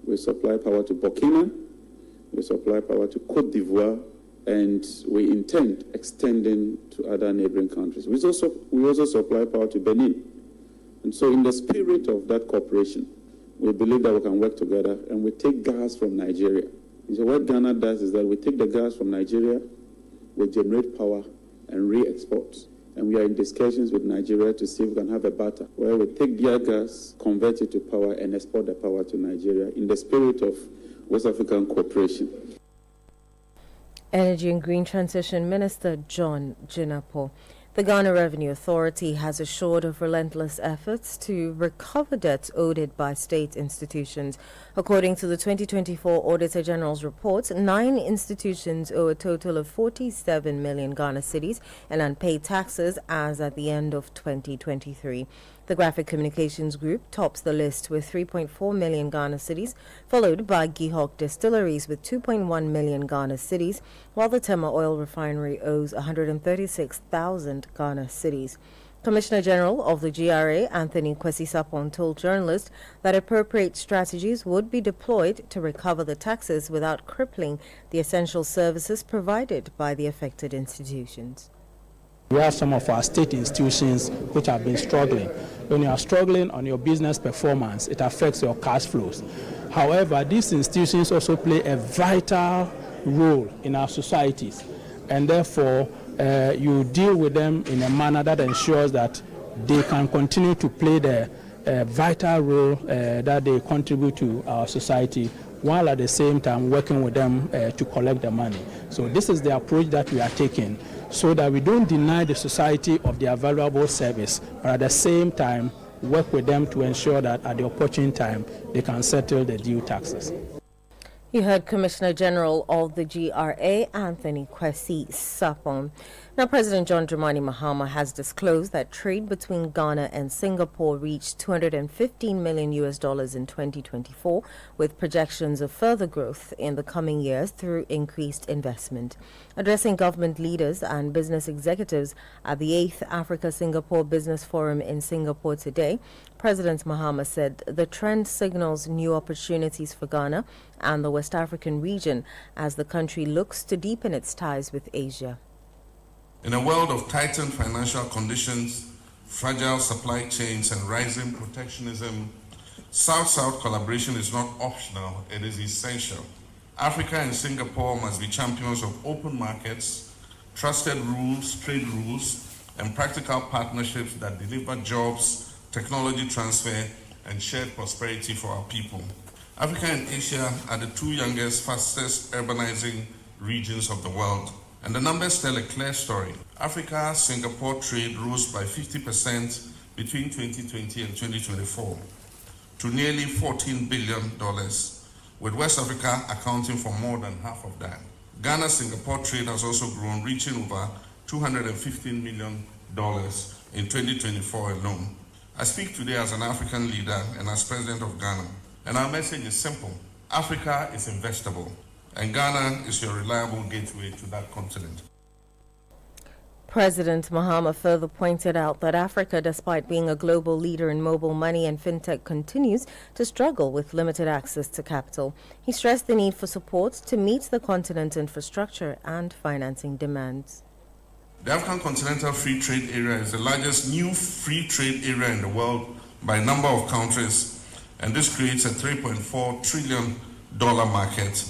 We supply power to Burkina, we supply power to Cote d'Ivoire, and we intend extending to other neighboring countries. We also supply power to Benin. And so in the spirit of that cooperation, we believe that we can work together, and we take gas from Nigeria. And so what Ghana does is that we take the gas from Nigeria, we generate power and re-export. And we are in discussions with Nigeria to see if we can have a barter where we take their gas, convert it to power, and export the power to Nigeria in the spirit of West African cooperation. Energy and Green Transition Minister John Jinapor. The Ghana Revenue Authority has assured of relentless efforts to recover debts owed it by state institutions. According to the 2024 Auditor General's report, 9 institutions owe a total of 47 million Ghana cedis in unpaid taxes as at the end of 2023. The Graphic Communications Group tops the list with 3.4 million Ghana cedis, followed by Gihok Distilleries with 2.1 million Ghana cedis, while the Tema Oil Refinery owes 136,000 Ghana cedis. Commissioner General of the GRA, Anthony Kwesi Sapon, told journalists that appropriate strategies would be deployed to recover the taxes without crippling the essential services provided by the affected institutions. We have some of our state institutions which have been struggling. When you are struggling on your business performance, it affects your cash flows. However, these institutions also play a vital role in our societies, and therefore you deal with them in a manner that ensures that they can continue to play the vital role that they contribute to our society, while at the same time working with them to collect the money. So this is the approach that we are taking, so that we don't deny the society of their valuable service, but at the same time work with them to ensure that at the opportune time they can settle the due taxes. You heard Commissioner General of the GRA, Anthony Kwesi Sapon. Now, President John Dramani Mahama has disclosed that trade between Ghana and Singapore reached $215 million in 2024, with projections of further growth in the coming years through increased investment. Addressing government leaders and business executives at the 8th Africa-Singapore Business Forum in Singapore today, President Mahama said the trend signals new opportunities for Ghana and the West African region as the country looks to deepen its ties with Asia. In a world of tightened financial conditions, fragile supply chains, and rising protectionism, South-South collaboration is not optional, it is essential. Africa and Singapore must be champions of open markets, trusted rules, trade rules, and practical partnerships that deliver jobs, technology transfer, and shared prosperity for our people. Africa and Asia are the two youngest, fastest urbanizing regions of the world, and the numbers tell a clear story. Africa-Singapore trade rose by 50% between 2020 and 2024 to nearly $14 billion, with West Africa accounting for more than half of that. Ghana-Singapore trade has also grown, reaching over $215 million in 2024 alone. I speak today as an African leader and as president of Ghana, and our message is simple. Africa is investable, and Ghana is your reliable gateway to that continent. President Mahama further pointed out that Africa, despite being a global leader in mobile money and fintech, continues to struggle with limited access to capital. He stressed the need for support to meet the continent's infrastructure and financing demands. The African Continental Free Trade Area is the largest new free trade area in the world by number of countries, and this creates a $3.4 trillion market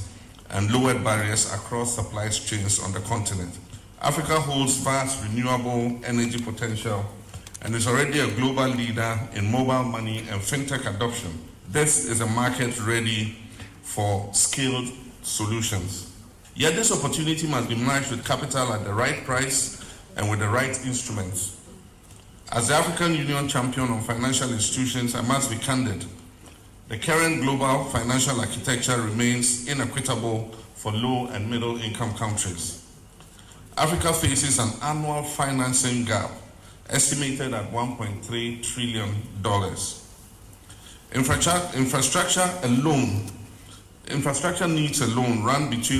and lowered barriers across supply chains on the continent. Africa holds vast renewable energy potential and is already a global leader in mobile money and fintech adoption. This is a market ready for skilled solutions. Yet this opportunity must be matched with capital at the right price and with the right instruments. As the African Union champion on financial institutions, I must be candid. The current global financial architecture remains inequitable for low and middle income countries. Africa faces an annual financing gap estimated at $1.3 trillion. Infrastructure needs alone run between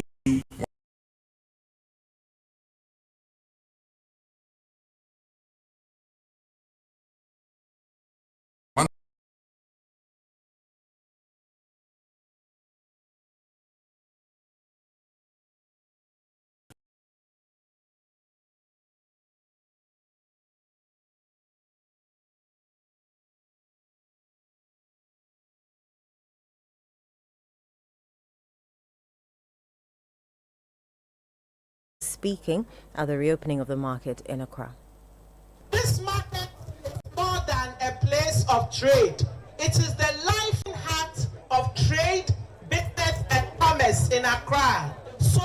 speaking at the reopening of the market in Accra. This market is more than a place of trade. It is the life and heart of trade, business, and commerce in Accra. So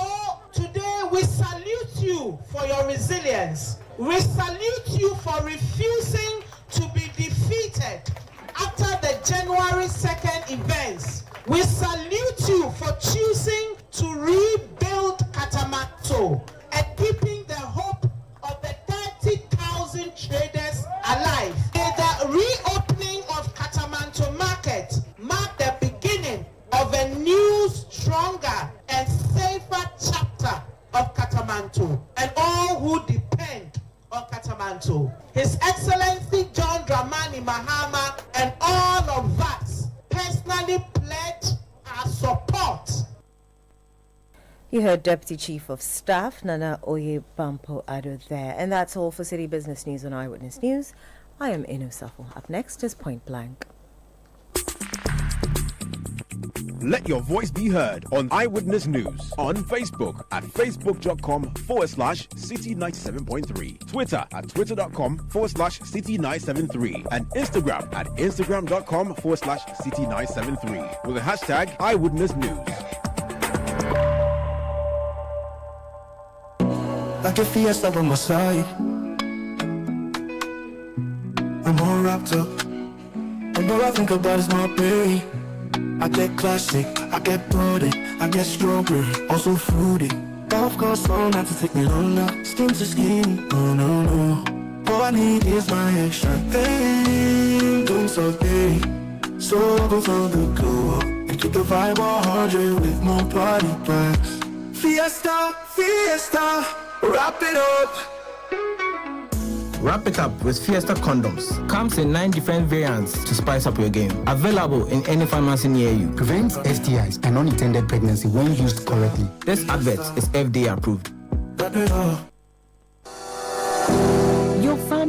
today we salute you for your resilience. We salute you for refusing to be defeated after the January 2nd events. We salute you for choosing to rebuild Katamanto and keeping the hope of the 30,000 traders alive. The reopening of Katamanto market marked the beginning of a new, stronger, and safer chapter of Katamanto and all who depend on Katamanto. His Excellency John Dramani Mahama and all of us personally pledge our support. You heard Deputy Chief of Staff Nana Oye Bampo Ado there. And that's all for City Business News on Eyewitness News. I am Inu Safo. Up next is Point Blank. Let your voice be heard on Eyewitness News on Facebook at facebook.com/Citi97.3, Twitter at twitter.com/Citi973, and Instagram at instagram.com/Citi973 with the hashtag Eyewitness News. Like a fiesta on my side, I'm all wrapped up, and all I think about is my pay. I get classic, I get bloated, I get stronger, also fruity. Golf goes slow, not to take me longer. Skin to skin, no. All I need is my extra thing. Doing so big, so go for the glow up and keep the vibe 100 with more party plans. Fiesta, wrap it up. Wrap it up with Fiesta condoms. Comes in 9 different variants to spice up your game. Available in any pharmacy near you. Prevents STIs and unintended pregnancy when used correctly. This advert is FDA approved. Wrap it up.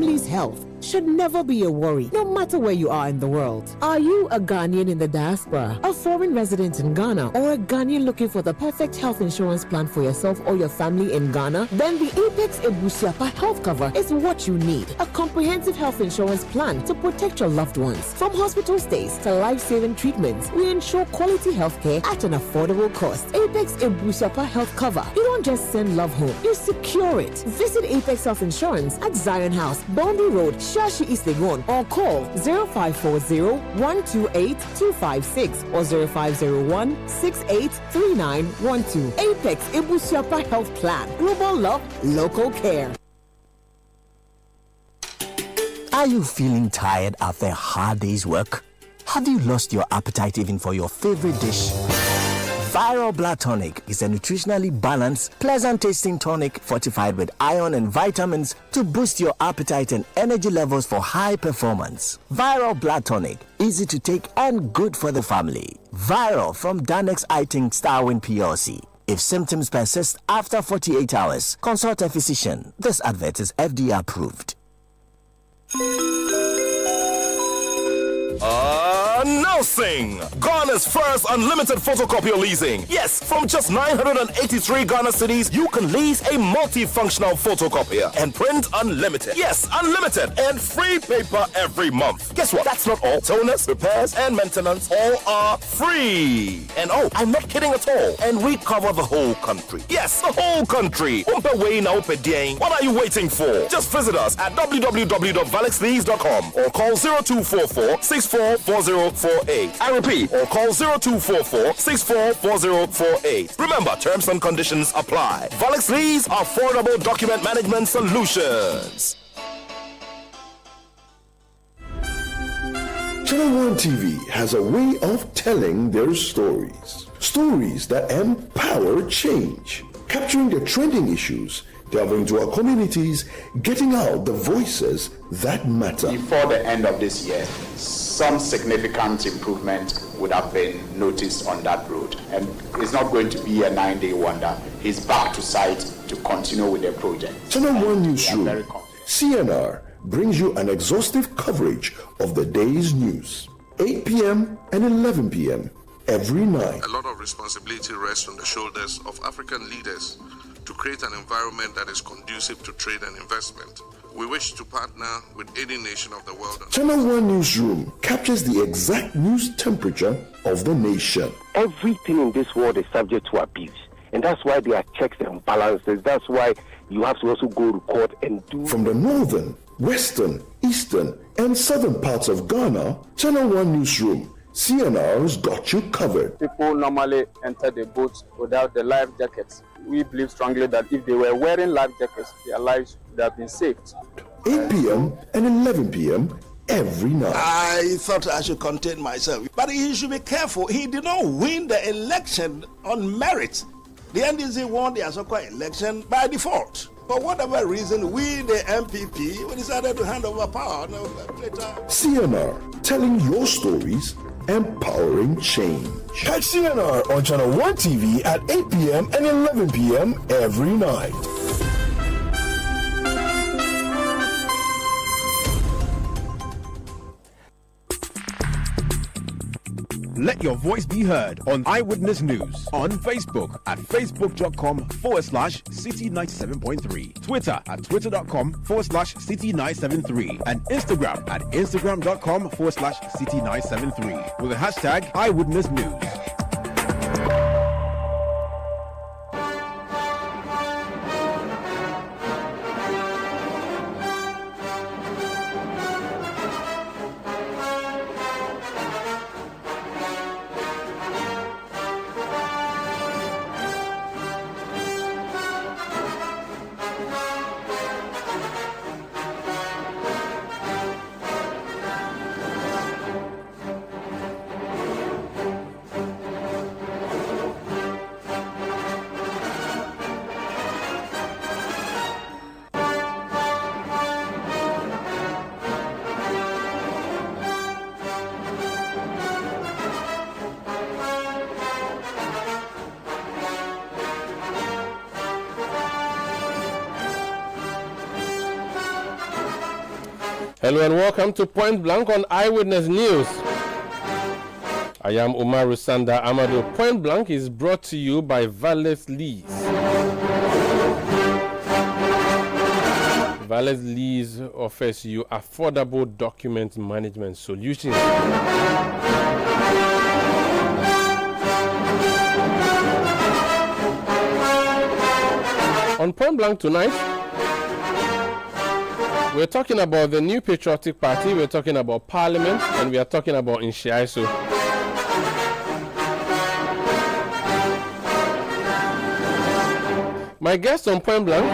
family's health should never be a worry, no matter where you are in the world. Are you a Ghanaian in the diaspora, a foreign resident in Ghana, or a Ghanaian looking for the perfect health insurance plan for yourself or your family in Ghana? Then the Apex Ebusiapa health cover is what you need. A comprehensive health insurance plan to protect your loved ones. From hospital stays to life-saving treatments, we ensure quality healthcare at an affordable cost. Apex Ebusiapa health cover. You don't just send love home, you secure it. Visit Apex Health Insurance at Zion House, Boundary Road, Shashi East Legon, or call 0540-128-256 or 0501-683912. Apex Ebusiapa Health Plan. Global love, local care. Are you feeling tired after a hard day's work? Have you lost your appetite even for your favorite dish? Viral Blood Tonic is a nutritionally balanced, pleasant-tasting tonic fortified with iron and vitamins to boost your appetite and energy levels for high performance. Viral Blood Tonic, easy to take and good for the family. Viral from Danex Iting Starwin PLC. If symptoms persist after 48 hours, consult a physician. This advert is FDA approved. Announcing Ghana's first unlimited photocopier leasing. Yes, from just 983 Ghana cedis, you can lease a multifunctional photocopier and print unlimited. Yes, unlimited and free paper every month. Guess what? That's not all. Toners, repairs, and maintenance all are free. And oh, I'm not kidding at all. And we cover the whole country. Yes, the whole country. What are you waiting for? Just visit us at www.valexlease.com or call 0244-644048. I repeat, or call 0244-644048. Remember, terms and conditions apply. Valex Lease, affordable document management solutions. Channel 1 TV has a way of telling their stories. Stories that empower change, capturing the trending issues, delving into our communities, getting out the voices that matter. Before the end of this year, some significant improvement would have been noticed on that road. And it's not going to be a 9-day wonder. He's back to site to continue with the project. Channel 1 Newsroom, CNR, brings you an exhaustive coverage of the day's news. 8 p.m. and 11 p.m. every night. A lot of responsibility rests on the shoulders of African leaders to create an environment that is conducive to trade and investment. We wish to partner with any nation of the world. Channel 1 Newsroom captures the exact news temperature of the nation. Everything in this world is subject to abuse. And that's why there are checks and balances. That's why you have to also go to court and do... From the northern, western, eastern, and southern parts of Ghana, Channel 1 Newsroom, CNR's got you covered. People normally enter the boats without the life jackets. We believe strongly that if they were wearing life jackets, their lives would have been saved. 8 p.m. and 11 p.m. every night. I thought I should contain myself. But he should be careful. He did not win the election on merit. The NDC won the Asokwa election by default. For whatever reason, we, the MPP, we decided to hand over power. CNR, telling your stories, empowering change. Catch CNR on Channel 1 TV at 8 p.m. and 11 p.m. every night. Let your voice be heard on Eyewitness News on Facebook at facebook.com/Citi97.3, Twitter at twitter.com/Citi973, and Instagram at instagram.com/Citi973 with the hashtag Eyewitness News. Hello and welcome to Point Blank on Eyewitness News. I am Umaru Sanda Amado. Point Blank is brought to you by Valles Lease. Valles Lease offers you affordable document management solutions. On Point Blank tonight, we're talking about the new patriotic party, we're talking about parliament, and we are talking about Inshiaiso. My guest on Point Blank,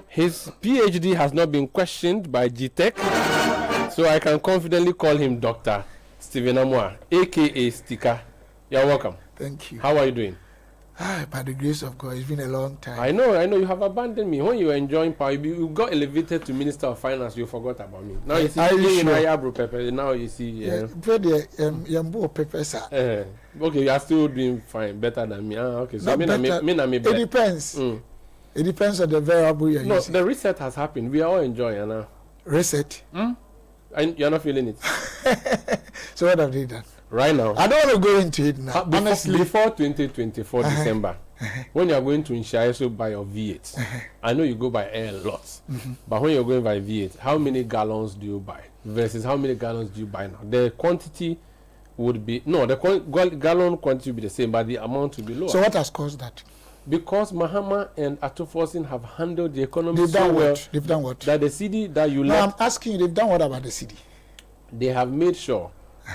his PhD has not been questioned by GTech, so I can confidently call him Dr. Stephen Amwa, aka Stika. You're welcome. Thank you. How are you doing? By the grace of God, it's been a long time. I know, you have abandoned me. When you were enjoying power, you got elevated to Minister of Finance, you forgot about me. Now you see, now you see. Okay, you are still doing fine, better than me. Okay, so it depends. It depends on the variable you're using. The reset has happened. We are all enjoying now. Reset? And you're not feeling it. So what have they done? Right now. I don't want to go into it now. Before 2024 December, when you're going to Inshiaiso by your V8, I know you go by air lots, but when you're going by V8, how many gallons do you buy versus how many gallons do you buy now? The quantity would be, the gallon quantity would be the same, but the amount will be lower. So what has caused that? Because Mahama and Atufosin have handled the economy They've done what? That the Citi that you left. I'm asking you, they've done what about the Citi? They have made sure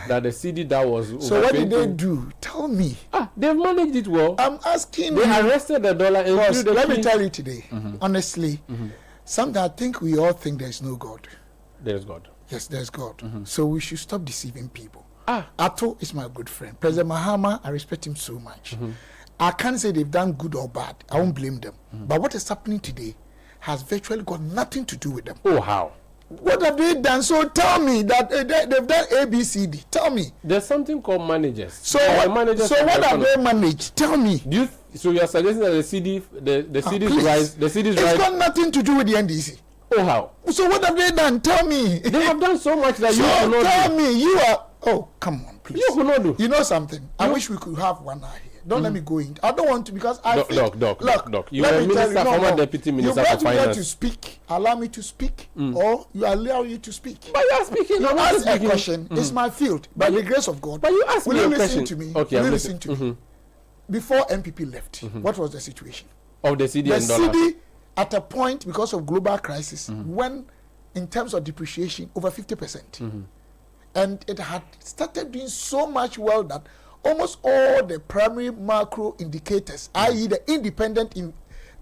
that the Citi that was. So what did they do? Tell me. They've managed it well. I'm asking you. They arrested the dollar. And let me tell you today, honestly, sometimes I think we all think there's no God. There's God. Yes, there's God. So we should stop deceiving people. Ato is my good friend. President Mahama, I respect him so much. I can't say they've done good or bad. I won't blame them. But what is happening today has virtually got nothing to do with them. Oh, how? What have they done? So tell me that they've done A, B, C, D. Tell me. There's something called managers. So what have they managed? Tell me. So you are suggesting that the CD's rise? It's got nothing to do with the NDC. Oh, how? So what have they done? Tell me. They have done so much that you cannot do. Tell me. You are. Oh, come on, please. You cannot do. You know something? I wish we could have 1 hour here. Don't let me go in. I don't want to because I Doc. You are former deputy minister for finance. You brought me to speak. Allow me to speak, or you allow you to speak. But you are speaking. You ask a question. It's my field. By the grace of God. But you ask me a question. Listen to me. Okay, will you listen to me? Before MPP left, what was the situation? Of the Citi and dollar. The Citi, at a point, because of global crisis, when in terms of depreciation, over 50%. And it had started doing so much well that almost all the primary macro indicators, i.e. the independent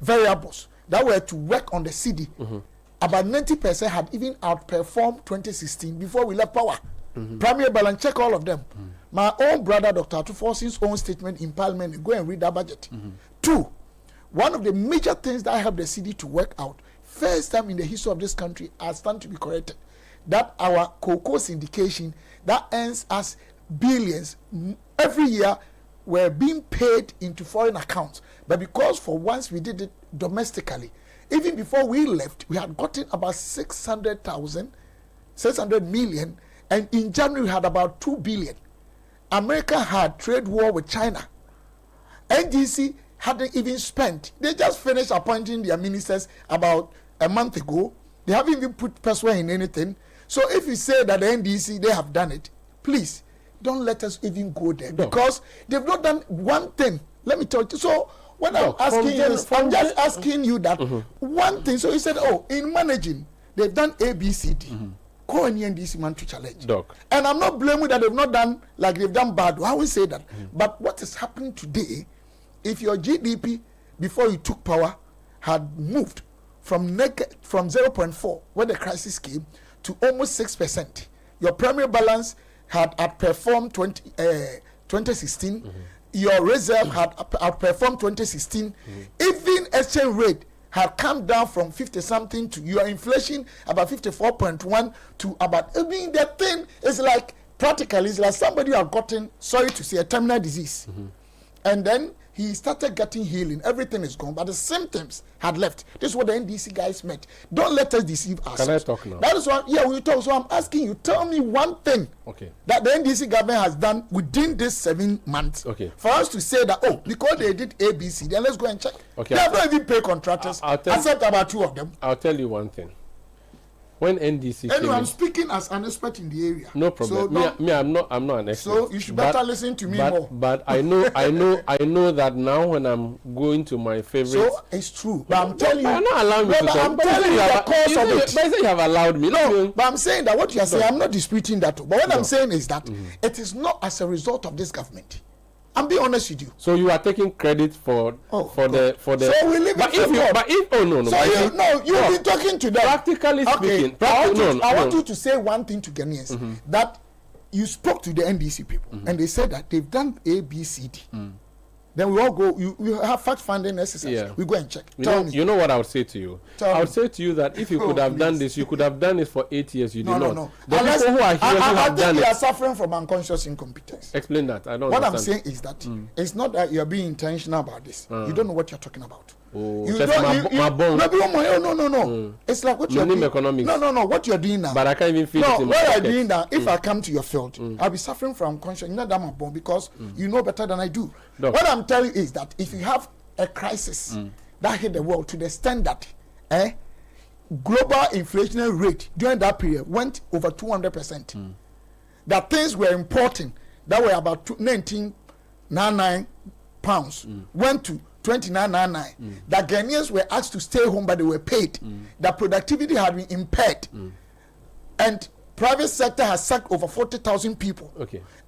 variables that were to work on the Citi, about 90% had even outperformed 2016 before we left power. Primary balance, check all of them. My own brother, Dr. Atufosin's own statement in Parliament, go and read that budget. 2, one of the major things that helped the Citi to work out, first time in the history of this country, has stand to be corrected, that our cocoa syndication that earns us billions every year were being paid into foreign accounts. But because for once we did it domestically, even before we left, we had gotten about 600 million, and in January we had about 2 billion. America had trade war with China. NDC hadn't even spent. They just finished appointing their ministers about a month ago. They haven't even put personnel in anything. So if you say that the NDC, they have done it, please, don't let us even go there, because they've not done one thing. Let me tell you. So when I'm asking you, I'm just asking you that one thing. So he said, oh, in managing, they've done A, B, C, D. Call any NDC man to challenge. And I'm not blaming that they've not done like they've done bad. I will say that. But what is happening today, if your GDP before you took power had moved from 0.4 when the crisis came to almost 6%, your primary balance had outperformed 2016. Your reserve had outperformed 2016. Even exchange rate had come down from 50 something to your inflation about 54.1 to about. I mean, the thing is like practically it's like somebody who have gotten, sorry to say, a terminal disease. And then he started getting healing. Everything is gone, but the symptoms had left. This is what the NDC guys meant. Don't let us deceive ourselves. Can I talk now? That is why, yeah, we talk. So I'm asking you, tell me one thing that the NDC government has done within this 7 months for us to say that, oh, because they did ABC, then let's go and check. They have not even paid contractors, except about 2 of them. I'll tell you one thing. When NDC anyway, I'm speaking as an expert in the area. No problem. So I'm not an expert. So you should better listen to me more. But I know that now when I'm going to my favorite. So it's true. But I'm telling you. I'm not allowing me to talk. I'm telling you the cause of it. But you have allowed me. No, but I'm saying that what you are saying, I'm not disputing that. But what I'm saying is that it is not as a result of this government. I'm being honest with you. So you are taking credit for the. So we leave it for God. So you've been talking to them. Practically speaking, I want you to say one thing to Ghanaians that you spoke to the NDC people and they said that they've done A, B, C, D. Then we all go. We have fact-finding exercise. Yeah. We go and check. You know what I would say to you? I would say to you that if you could have done this, you could have done it for 8 years. You did not. No. The people who are here who have done it. You are suffering from unconscious incompetence. Explain that. I don't. What understand. I'm saying is that it's not that you are being intentional about this. You don't know what you're talking about. Oh, you don't. No. It's like what you're doing. Economics. No. What you're doing now. But I can't even feel it in my what pocket. I'm doing now. If I come to your field, I'll be suffering from conscious. Not that I'm born because you know better than I do. No. What I'm telling you is that if you have a crisis that hit the world to the extent that global inflationary rate during that period went over 200%, that things were importing that were about 1999 pounds went to 29.99. That Ghanaians were asked to stay home, but they were paid. That productivity had been impaired, and private sector has sacked over 40,000 people.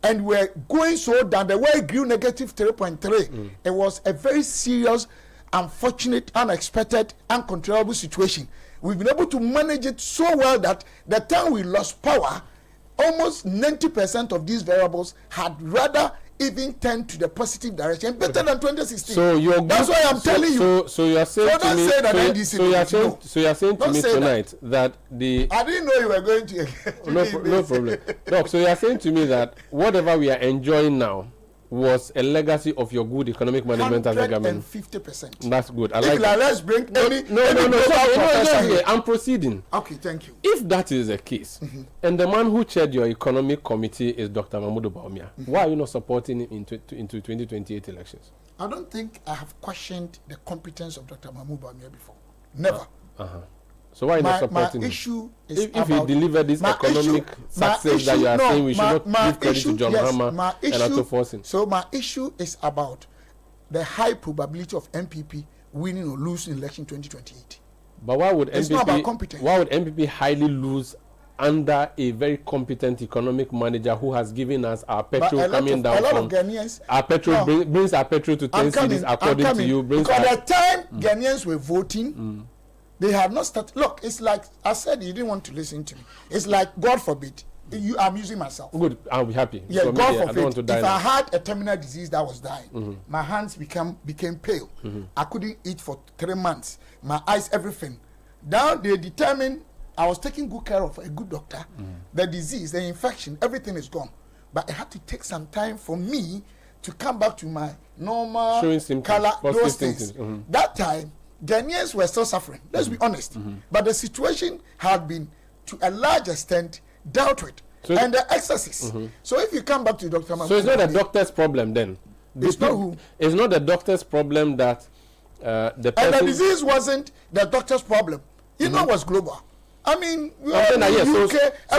And we're going so down. The world grew negative 3.3. It was a very serious, unfortunate, unexpected, uncontrollable situation. We've been able to manage it so well that the time we lost power, almost 90% of these variables had rather even turned to the positive direction, better than 2016. So that's why I'm telling you. So you are saying to me. So you are saying to me tonight that the. I didn't know you were going to. No problem. Doc, so you are saying to me that whatever we are enjoying now was a legacy of your good economic management as a government. 150%. That's good. I like that. Let's bring No. I'm proceeding. Okay, thank you. If that is the case, and the man who chaired your economic committee is Dr. Mahmoud Bawumia, why are you not supporting him into 2028 elections? I don't think I have questioned the competence of Dr. Mahmoud Bawumia before. Never. So why not supporting him? Issue is if he delivered this economic success that you are saying we should not give credit to John Mahama and Ato Forson. So my issue is about the high probability of MPP winning or losing election 2028. But why would it's not about competence. Why would MPP highly lose under a very competent economic manager who has given us our petrol coming down from Ghanaians, our petrol brings our petrol to 10 cities according to you. Because the time Ghanaians were voting, they had not started. Look, it's like I said, you didn't want to listen to me. It's like, God forbid, I'm using myself. Good, I'll be happy. Yeah, God forbid. If I had a terminal disease that was dying, my hands became pale. I couldn't eat for 3 months. My eyes, everything. Now they determined I was taking good care of a good doctor. The disease, the infection, everything is gone. But it had to take some time for me to come back to my normal color, those things. That time, Ghanaians were still suffering. Let's be honest. But the situation had been, to a large extent, dealt with. So and the excesses. So if you come back to Dr. Mahmoud, so it's not a doctor's problem then? It's not who? It's not the doctor's problem that the person... And the disease wasn't the doctor's problem. You know it was global. I mean, so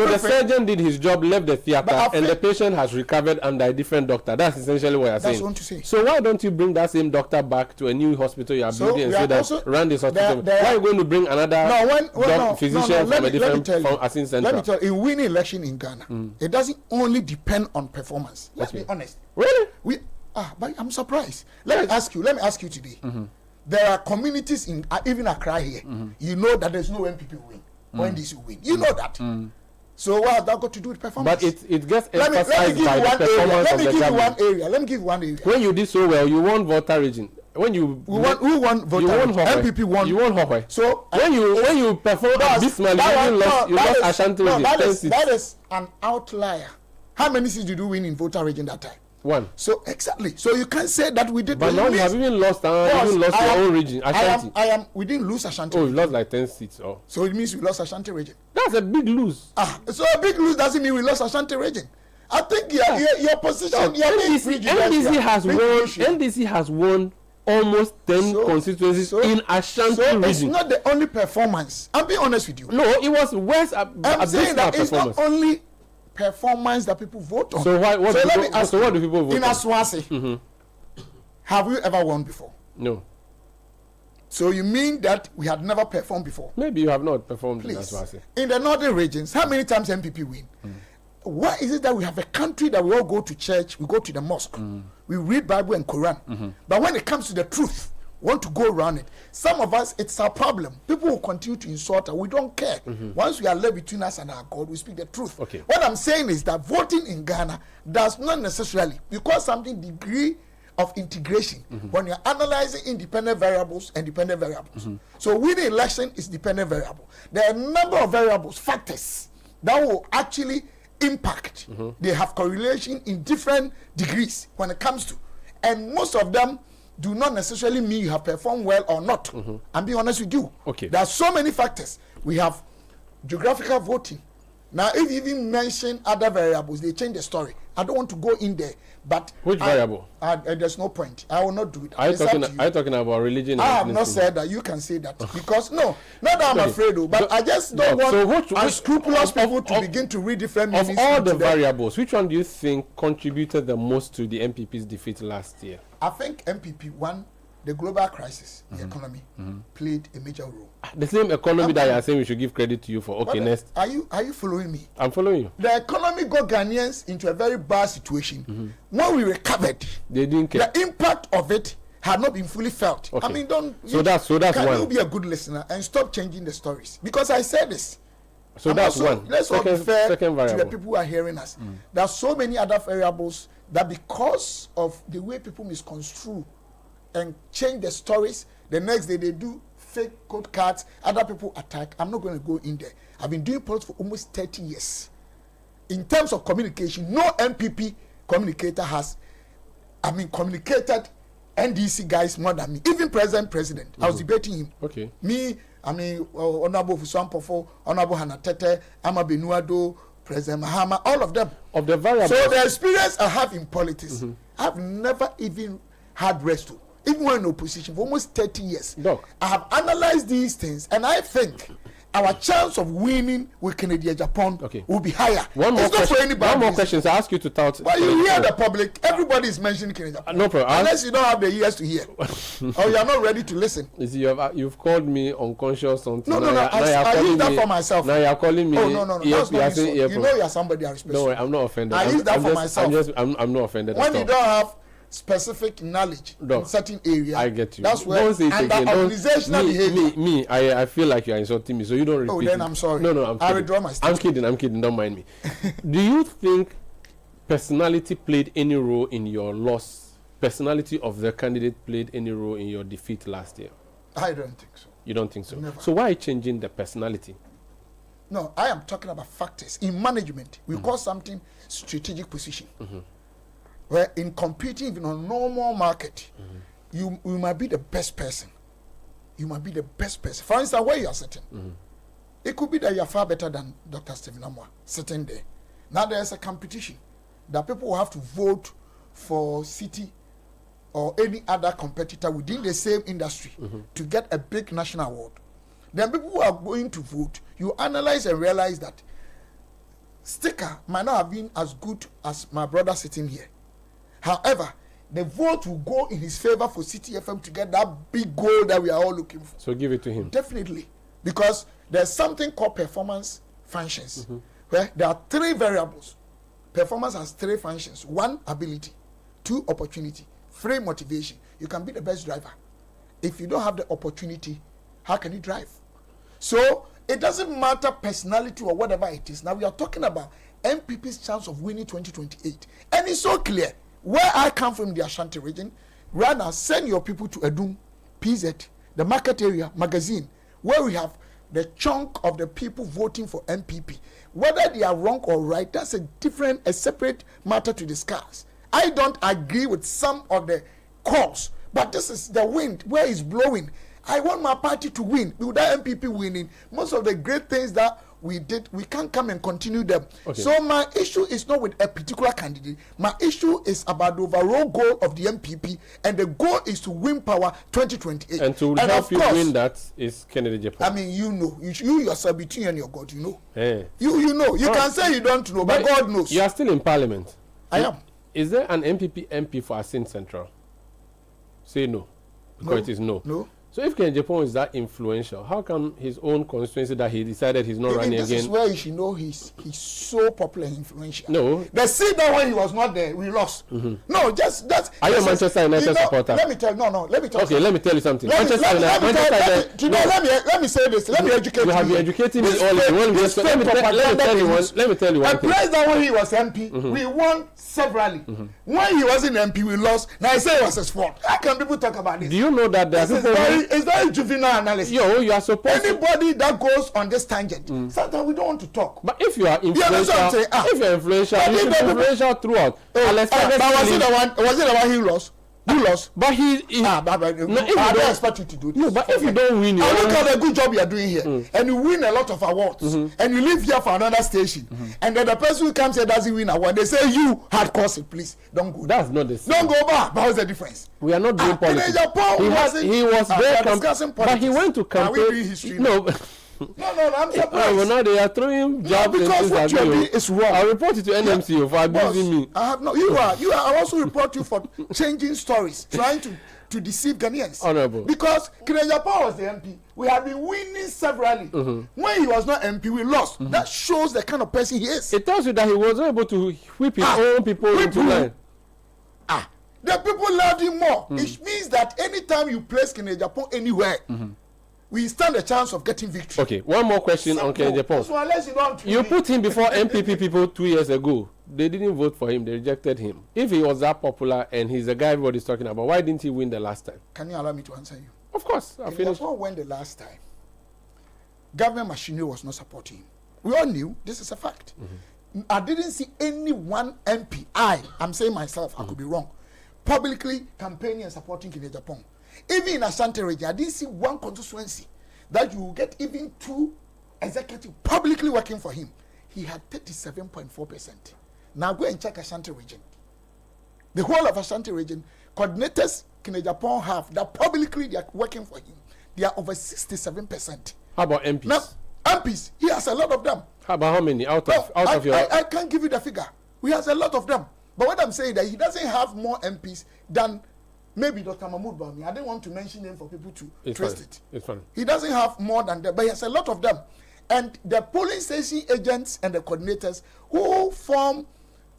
the surgeon did his job, left the theater, and the patient has recovered under a different doctor. That's essentially what you're saying. That's what to say. So why don't you bring that same doctor back to a new hospital you are building and say that run this hospital? Why are you going to bring another physician from a different assistant center? Let me tell you, in winning election in Ghana, it doesn't only depend on performance. Let's be honest. Really? But I'm surprised. Let me ask you today. There are communities in even Accra here. You know that there's no MPP win. When this you win, you know that. So what has that got to do with performance? But it gets emphasized by the performance of the government. Let me give you one area. When you did so well, you won Volta region. When you who won Volta? MPP won. You won Hohoi. So when you performed abysmally, you lost Ashanti region. That is an outlier. How many seats did you win in Volta region that time? One. So exactly. So you can't say that we did. But now you have even lost your own region, Ashanti. We didn't lose Ashanti. Oh, we lost like 10 seats. Oh. So it means we lost Ashanti region. That's a big lose. So a big lose doesn't mean we lost Ashanti region. I think your position. NDC has won almost 10 constituencies in Ashanti region. It's not the only performance. I'll be honest with you. No, it was West. I'm saying that it's not only performance that people vote on. So what do people vote in Aswasi? Have you ever won before? No. So you mean that we had never performed before? Maybe you have not performed. Please. In Aswasi. In the northern regions, how many times MPP win? Why is it that we have a country that we all go to church, we go to the mosque, we read Bible and Quran, but when it comes to the truth, we want to go around it. Some of us, it's our problem. People will continue to insult us. We don't care. Once we are left between us and our God, we speak the truth. Okay. What I'm saying is that voting in Ghana does not necessarily, because something degree of integration when you're analyzing independent variables and dependent variables. So winning election is dependent variable. There are a number of variables, factors that will actually impact. They have correlation in different degrees when it comes to, and most of them do not necessarily mean you have performed well or not. I'm being honest with you. Okay. There are so many factors. We have geographical voting. Now, if you even mention other variables, they change the story. I don't want to go in there, but which variable? There's no point. I will not do it. Are you talking about religion? I have not said that. You can say that because not that I'm afraid of, but I just don't want unscrupulous people to begin to read different meanings. Of all the variables, which one do you think contributed the most to the MPP's defeat last year? I think MPP one, the global crisis, the economy played a major role. The same economy that you are saying we should give credit to you for. Okay, next. Are you following me? I'm following you. The economy got Ghanaians into a very bad situation. When we recovered, they didn't care. The impact of it had not been fully felt. Okay. I mean, that's can one. You be a good listener and stop changing the stories? Because I said this. So that's one. Let's all be fair to variable. the people who are hearing us. There are so many other variables that because of the way people misconstrue and change the stories, the next day they do fake code cards, other people attack. I'm not going to go in there. I've been doing politics for almost 30 years. In terms of communication, no MPP communicator has, communicated NDC guys more than me. Even president, I was debating him. Okay. Me, Honorable Fusampofo, Honorable Hanatete, Ama Benuado, President Mahama, all of them. Of the variables. So the experience I have in politics, I've never even had rest to. Even when in opposition for almost 30 years. Doc. I have analyzed these things and I think our chance of winning with Canada Japan will be higher. One more question. I ask you to tout. But you hear the public, everybody is mentioning Canada Japan. No problem. Unless you don't have the ears to hear. Or you are not ready to listen. You see, you've called me unconscious something. No. I use that for myself. Now you're calling me. Oh, no. That's not me. You know you're somebody I respect. No, I'm not offended. I use that for myself. I'm not offended. When you don't have specific knowledge in certain area, I get you. That's where under organizational behavior. I feel like you're insulting me, so you don't repeat. Oh, then I'm sorry. No, I withdraw my statement. I'm kidding. Don't mind me. Do you think personality played any role in your loss? Personality of the candidate played any role in your defeat last year? I don't think so. You don't think so? Never. So why changing the personality? No, I am talking about factors. In management, we call something strategic position. Where in competing even on normal market, you might be the best person. You might be the best person. For instance, where you are sitting, it could be that you are far better than Dr. Stephen Amwa sitting there. Now there is a competition that people will have to vote for Citi or any other competitor within the same industry to get a big national award. Then people who are going to vote, you analyze and realize that Sticker might not have been as good as my brother sitting here. However, the vote will go in his favor for Citi FM to get that big goal that we are all looking for. So give it to him. Definitely. Because there's something called performance functions, where there are three variables. Performance has three functions. 1, ability. 2, opportunity. 3, motivation. You can be the best driver. If you don't have the opportunity, how can you drive? So it doesn't matter personality or whatever it is. Now we are talking about MPP's chance of winning 2028. And it's so clear. Where I come from, the Ashanti region, right now, send your people to Edum, PZ, the market area, magazine, where we have the chunk of the people voting for MPP. Whether they are wrong or right, that's a separate matter to discuss. I don't agree with some of the calls, but this is the wind where it's blowing. I want my party to win. Without MPP winning, most of the great things that we did, we can't come and continue them. Okay. So my issue is not with a particular candidate. My issue is about the overall goal of the MPP, and the goal is to win power 2028. And to help you win that is Kennedy Japan. I mean, you know, you yourself, between you and your God, you know. Hey. You know. You can say you don't know, but God knows. You are still in Parliament. I am. Is there an MPP MP for Asin Central? Say no. Because it is no. No. So if Ken Japan is that influential, how come his own constituency that he decided he's not running this again? This is where you should know he's so popular and influential. No. The seat that when he was not there, we lost. No, just that's. Are you a Manchester United supporter? Let me tell you. No. Let me tell you. Okay, let me tell you something. Let me say this. Let me educate you. You have been educating me all the time. Let me tell you one thing. A president when he was MP, we won severally. When he wasn't MP, we lost. Now I say it was his fault. How can people talk about this? Do you know that there are people? It's very juvenile analysis. You are supposed anybody that goes on this tangent, sometimes we don't want to talk. But if you are influential, if you're influential, you should be influential throughout. But was it the one he lost? Who lost? But I don't expect you to do this. No, but if you don't win, I look at the good job you are doing here, and you win a lot of awards, and you live here for another station, and then the person who comes here doesn't win award. They say you had cause it. Please don't go. That's not the same. Don't go back. But what's the difference? We are not doing politics. He was very discussing politics, but he went to campaign. Are we doing history? No. No, I'm surprised. Well, now they are throwing jobs because what you're doing is wrong. I'll report it to NMC for abusing me. I have no. You are. I also report you for changing stories, trying to deceive Ghanaians. Honorable. Because Kinejapa was the MP. We have been winning severally. When he was not MP, we lost. That shows the kind of person he is. It tells you that he was not able to whip his own people into line. The people loved him more. It means that anytime you place Kinejapa anywhere, we stand a chance of getting victory. Okay, one more question on Kennedy Japan. So unless you put him before MPP people 2 years ago. They didn't vote for him. They rejected him. If he was that popular and he's the guy everybody's talking about, why didn't he win the last time? Can you allow me to answer you? Of course. I'll finish. He was not win the last time. Government machinery was not supporting him. We all knew this is a fact. I didn't see any one MP. I'm saying myself, I could be wrong, publicly campaigning and supporting Kennedy Japan. Even in Ashanti region, I didn't see one constituency that you will get even two executives publicly working for him. He had 37.4%. Now go and check Ashanti region. The whole of Ashanti region, coordinators Kennedy Japan have that publicly they are working for him. They are over 67%. How about MPs? Now, MPs, he has a lot of them. How about how many out of your? I can't give you the figure. We has a lot of them. But what I'm saying is that he doesn't have more MPs than maybe Dr. Mahmoud Bawumia. I didn't want to mention them for people to trace it. It's fine. He doesn't have more than that, but he has a lot of them. And the polling station agents and the coordinators who form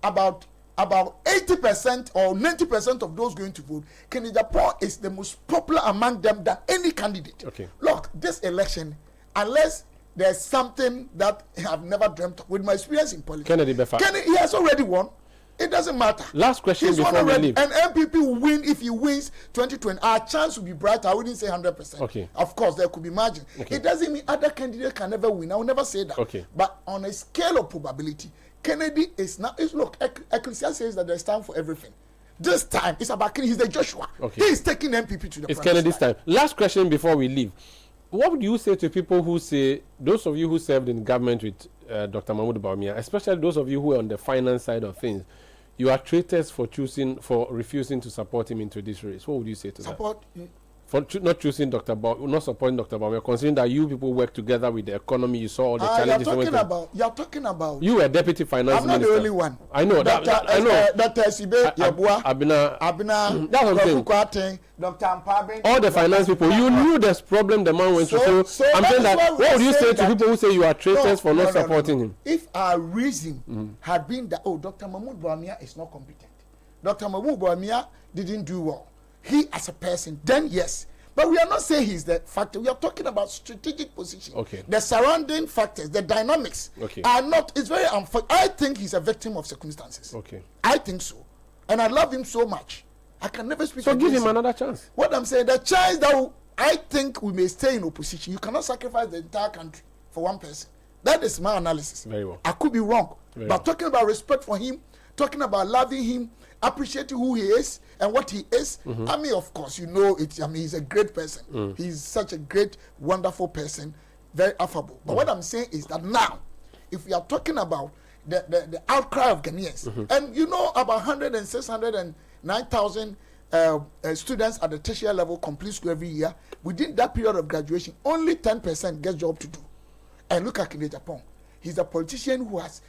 about 80% or 90% of those going to vote, Kennedy Japan is the most popular among them than any candidate. Okay. Look, this election, unless there's something that I have never dreamt of, with my experience in politics, Kennedy, he has already won. It doesn't matter. Last question before we leave. And MPP will win if he wins 2020. Our chance will be brighter. I wouldn't say 100%. Okay. Of course, there could be margin. Okay. It doesn't mean other candidates can never win. I will never say that. Okay. But on a scale of probability, Kennedy is now. Look, Ecclesia says that there's time for everything. This time, it's about Kennedy. He's the Joshua. Okay. He is taking MPP to the. It's Kennedy's time. Last question before we leave. What would you say to people who say, those of you who served in government with Dr. Mahmoud Bawumia, especially those of you who are on the finance side of things, you are traitors for refusing to support him into this race? What would you say to that? For not choosing not supporting Dr. Bawumia, considering that you people work together with the economy, you saw all the challenges. You're talking about. You were deputy finance minister. I'm not the only one. I know that. I know. Dr. Sibe Yabua, Abina. That's what I'm saying. Dr. Ampabin. All the finance people. You knew this problem the man went through. So I'm saying that. What would you say to people who say you are traitors for not supporting him? If our reason had been that Dr. Mahmoud Bawumia is not competent, Dr. Mahmoud Bawumia didn't do well, he as a person, then yes. But we are not saying he's the factor. We are talking about strategic position. Okay. The surrounding factors, the dynamics are not. It's very unfair. I think he's a victim of circumstances. Okay. I think so, and I love him so much. I can never speak. So give him another chance. What I'm saying, the chance that I think we may stay in opposition. You cannot sacrifice the entire country for one person. That is my analysis. Very well. I could be wrong, but talking about respect for him, talking about loving him, appreciating who he is and what he is. I mean, of course, you know it. I mean, he's a great person. He's such a great, wonderful person, very affable. But what I'm saying is that now, if we are talking about the outcry of Ghanaians, and you know about 609,000 students at the tertiary level complete school every year, within that period of graduation, only 10% gets job to do. And look at Kennedy Japan. He's a politician who has,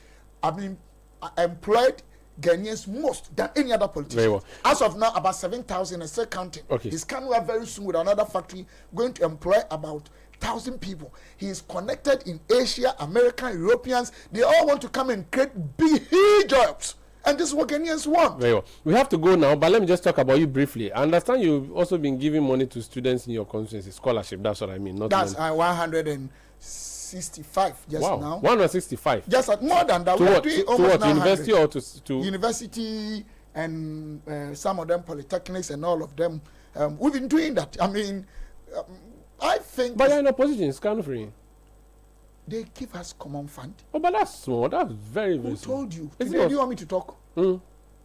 employed Ghanaians most than any other politician. Very well. As of now, about 7,000 and still counting. Okay. He's coming up very soon with another factory, going to employ about 1,000 people. He is connected in Asia, American, Europeans. They all want to come and create big jobs. And this is what Ghanaians want. Very well. We have to go now, but let me just talk about you briefly. I understand you've also been giving money to students in your constituency, scholarship. That's what I mean. Not that's 165 just now. 165. Just more than that. To We are what? doing To almost what? 900. University or to university and some of them polytechnics and all of them. We've been doing that. I mean, I think. But you're in opposition. It's kind of free. They give us common fund. Oh, but that's small. That's very, very Who small. told you? It's Today, not. do you want me to talk?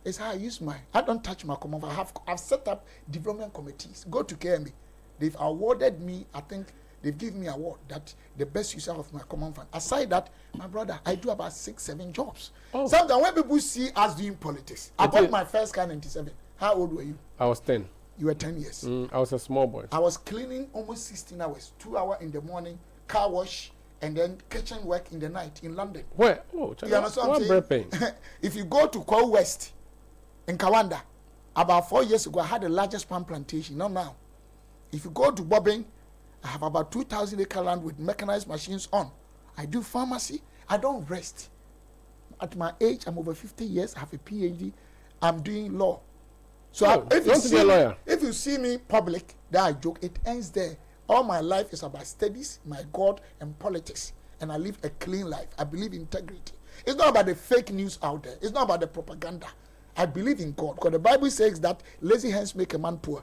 It's how I use mine. I don't touch my common fund. I've set up development committees. Go to KMA. They've awarded me, I think they've given me an award that the best user of my common fund. Aside that, my brother, I do about 6-7 jobs. Sometimes when people see us doing politics, I bought my first car in 97. How old were you? I was 10. You were 10 years. I was a small boy. I was cleaning almost 16 hours, 2 hours in the morning, car wash, and then kitchen work in the night in London. Where? Oh, you understand what I'm saying? If you go to Kwa West in Kawanda, about 4 years ago, I had the largest palm plantation. Not now. If you go to Bobbing, I have about 2,000 acre land with mechanized machines on. I do pharmacy. I don't rest. At my age, I'm over 50 years. I have a PhD. I'm doing law. So if you see me public, that I joke, it ends there. All my life is about studies, my God, and politics. And I live a clean life. I believe in integrity. It's not about the fake news out there. It's not about the propaganda. I believe in God. Because the Bible says that lazy hands make a man poor.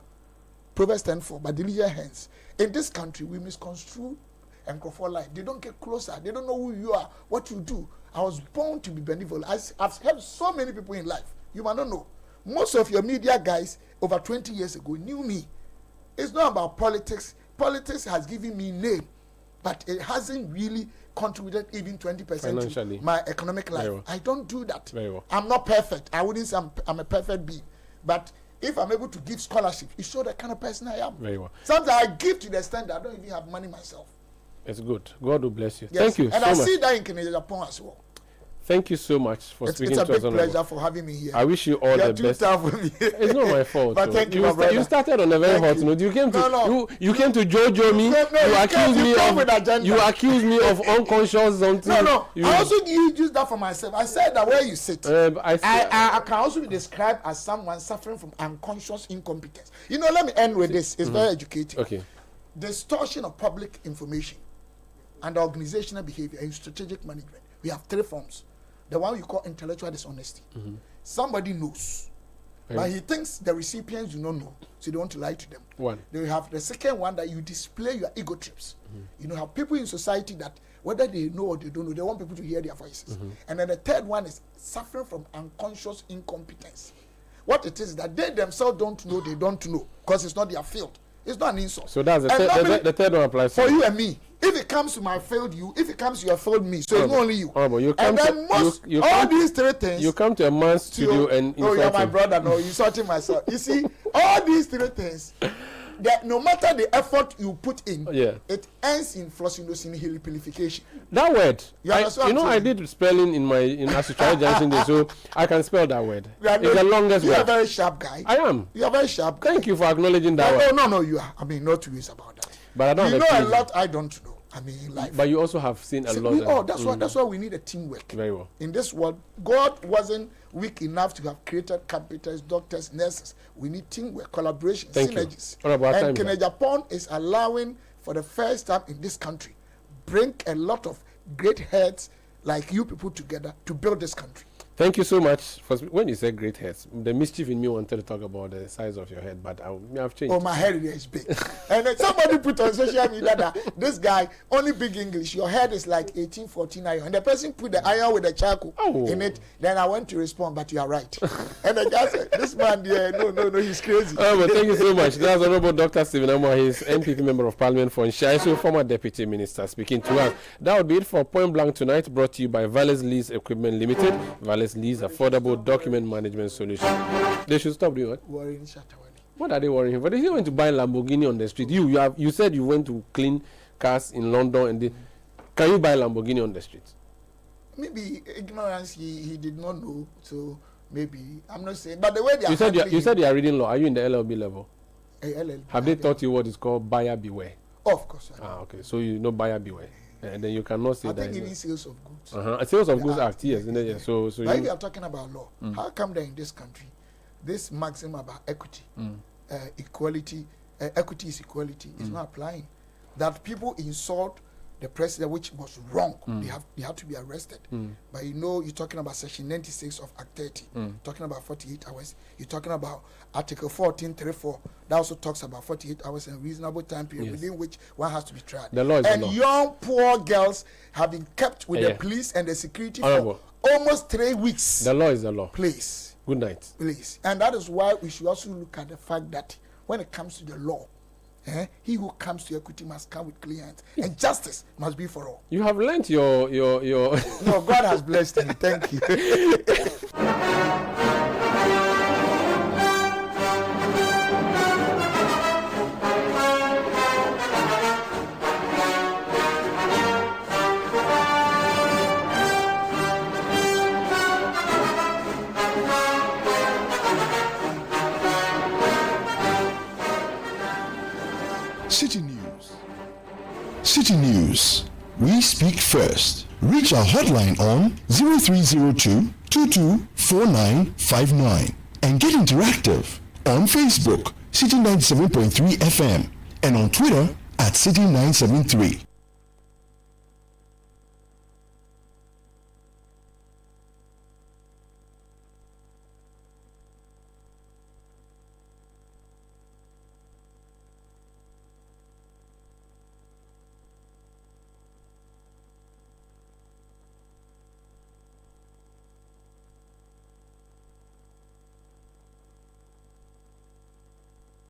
Proverbs 10:4, but diligent hands. In this country, we misconstrue and go for life. They don't get closer. They don't know who you are, what you do. I was born to be benevolent. I've helped so many people in life. You might not know. Most of your media guys over 20 years ago knew me. It's not about politics. Politics has given me name, but it hasn't really contributed even 20% to my economic life. I don't do that. Very well. I'm not perfect. I wouldn't say I'm a perfect being. But if I'm able to give scholarship, it shows the kind of person I am. Very well. Sometimes I give to the extent that I don't even have money myself. It's good. God will bless you. Yes. Thank you and so I much. see that in Kennedy Japan as well. Thank you so much for speaking to us. It's a big pleasure for having me here. I wish you all the best. It's not my fault. But thank you, my brother. You started on a very hot note. You came to you came to Jojo me. You accused me of unconscious something. No. I also use that for myself. I said that where you sit. I can also be described as someone suffering from unconscious incompetence. You know, let me end with this. It's very educating. Okay. Distortion of public information and organizational behavior and strategic management. We have 3 forms. The one you call intellectual dishonesty. Somebody knows, but he thinks the recipients do not know, so they want to lie to them. They have the second one that you display your ego trips. You know, have people in society that whether they know or they don't know, they want people to hear their voices. And then the third one is suffering from unconscious incompetence. What it is that they themselves don't know, they don't know, because it's not their field. It's not an insult. So that's the third one applies for you and me. If it comes to my failed you, if it comes to your failed me, so it's not only you. And then all these 3 things. You come to a man's studio and oh, you're my brother. No, you insulting myself. You see, all these 3 things, that no matter the effort you put in, it ends in flossinopilification. That word, I did spelling in my Asuchai Johnson day, so I can spell that word. It's the longest word. You're a very sharp guy. I am. You're a very sharp guy. Thank you for acknowledging that word. No, you are. I mean, no 2 ways about that. But I don't know a lot I don't know. I mean, in life. But you also have seen a lot. That's why we need a teamwork. Very well. In this world, God wasn't weak enough to have created carpenters, doctors, nurses. We need teamwork, collaboration, synergies. And Kennedy Japan is allowing, for the first time in this country, bring a lot of great heads like you people together to build this country. Thank you so much. When you said great heads, the mischief in me wanted to talk about the size of your head, but I've changed. Oh, my head is big. And then somebody put on social media that this guy, only big English, your head is like 1814 iron. And the person put the iron with the charcoal in it. Then I went to respond, but you are right. And the guy said, this man, no, he's crazy. Oh, but thank you so much. That's Honorable Dr. Stephen Amwa. He's MPP Member of Parliament for Nshaiso, former Deputy Minister, speaking to us. That would be it for Point Blank tonight, brought to you by Valles Lease Equipment Limited. Valles Lease, affordable document management solution. They should stop doing what? Worrying. What are they worrying about? They went to buy Lamborghini on the street. You said you went to clean cars in London, and can you buy Lamborghini on the street? Maybe ignorance. He did not know. So maybe I'm not saying. But the way they you said you are reading law. Are you in the LLB level? LLB. Have they taught you what is called buyer beware? Oh, of course. Okay. So you know buyer beware. And then you cannot say that. I think even sales of goods. Sales of goods act, yes. So but if you are talking about law, how come that in this country, this maxim about equity, equality, equity is equality, is not applying? That people insult the president, which was wrong. They have to be arrested. But you're talking about Section 96 of Act 30, talking about 48 hours. You're talking about Article 1434, that also talks about 48 hours and reasonable time period within which one has to be tried. The law is and the law. Young poor girls have been kept with the police and the security for almost 3 weeks. The law is the law. Please. Good night. Please. And that is why we should also look at the fact that when it comes to the law, he who comes to equity must come with clear hands, and justice must be for all. You have learnt your. No, God has blessed me. Thank you. Citi News. Citi News. We speak first. Reach our hotline on 0302 224959 and get interactive on Facebook, Citi 97.3 FM, and on Twitter at Citi 973.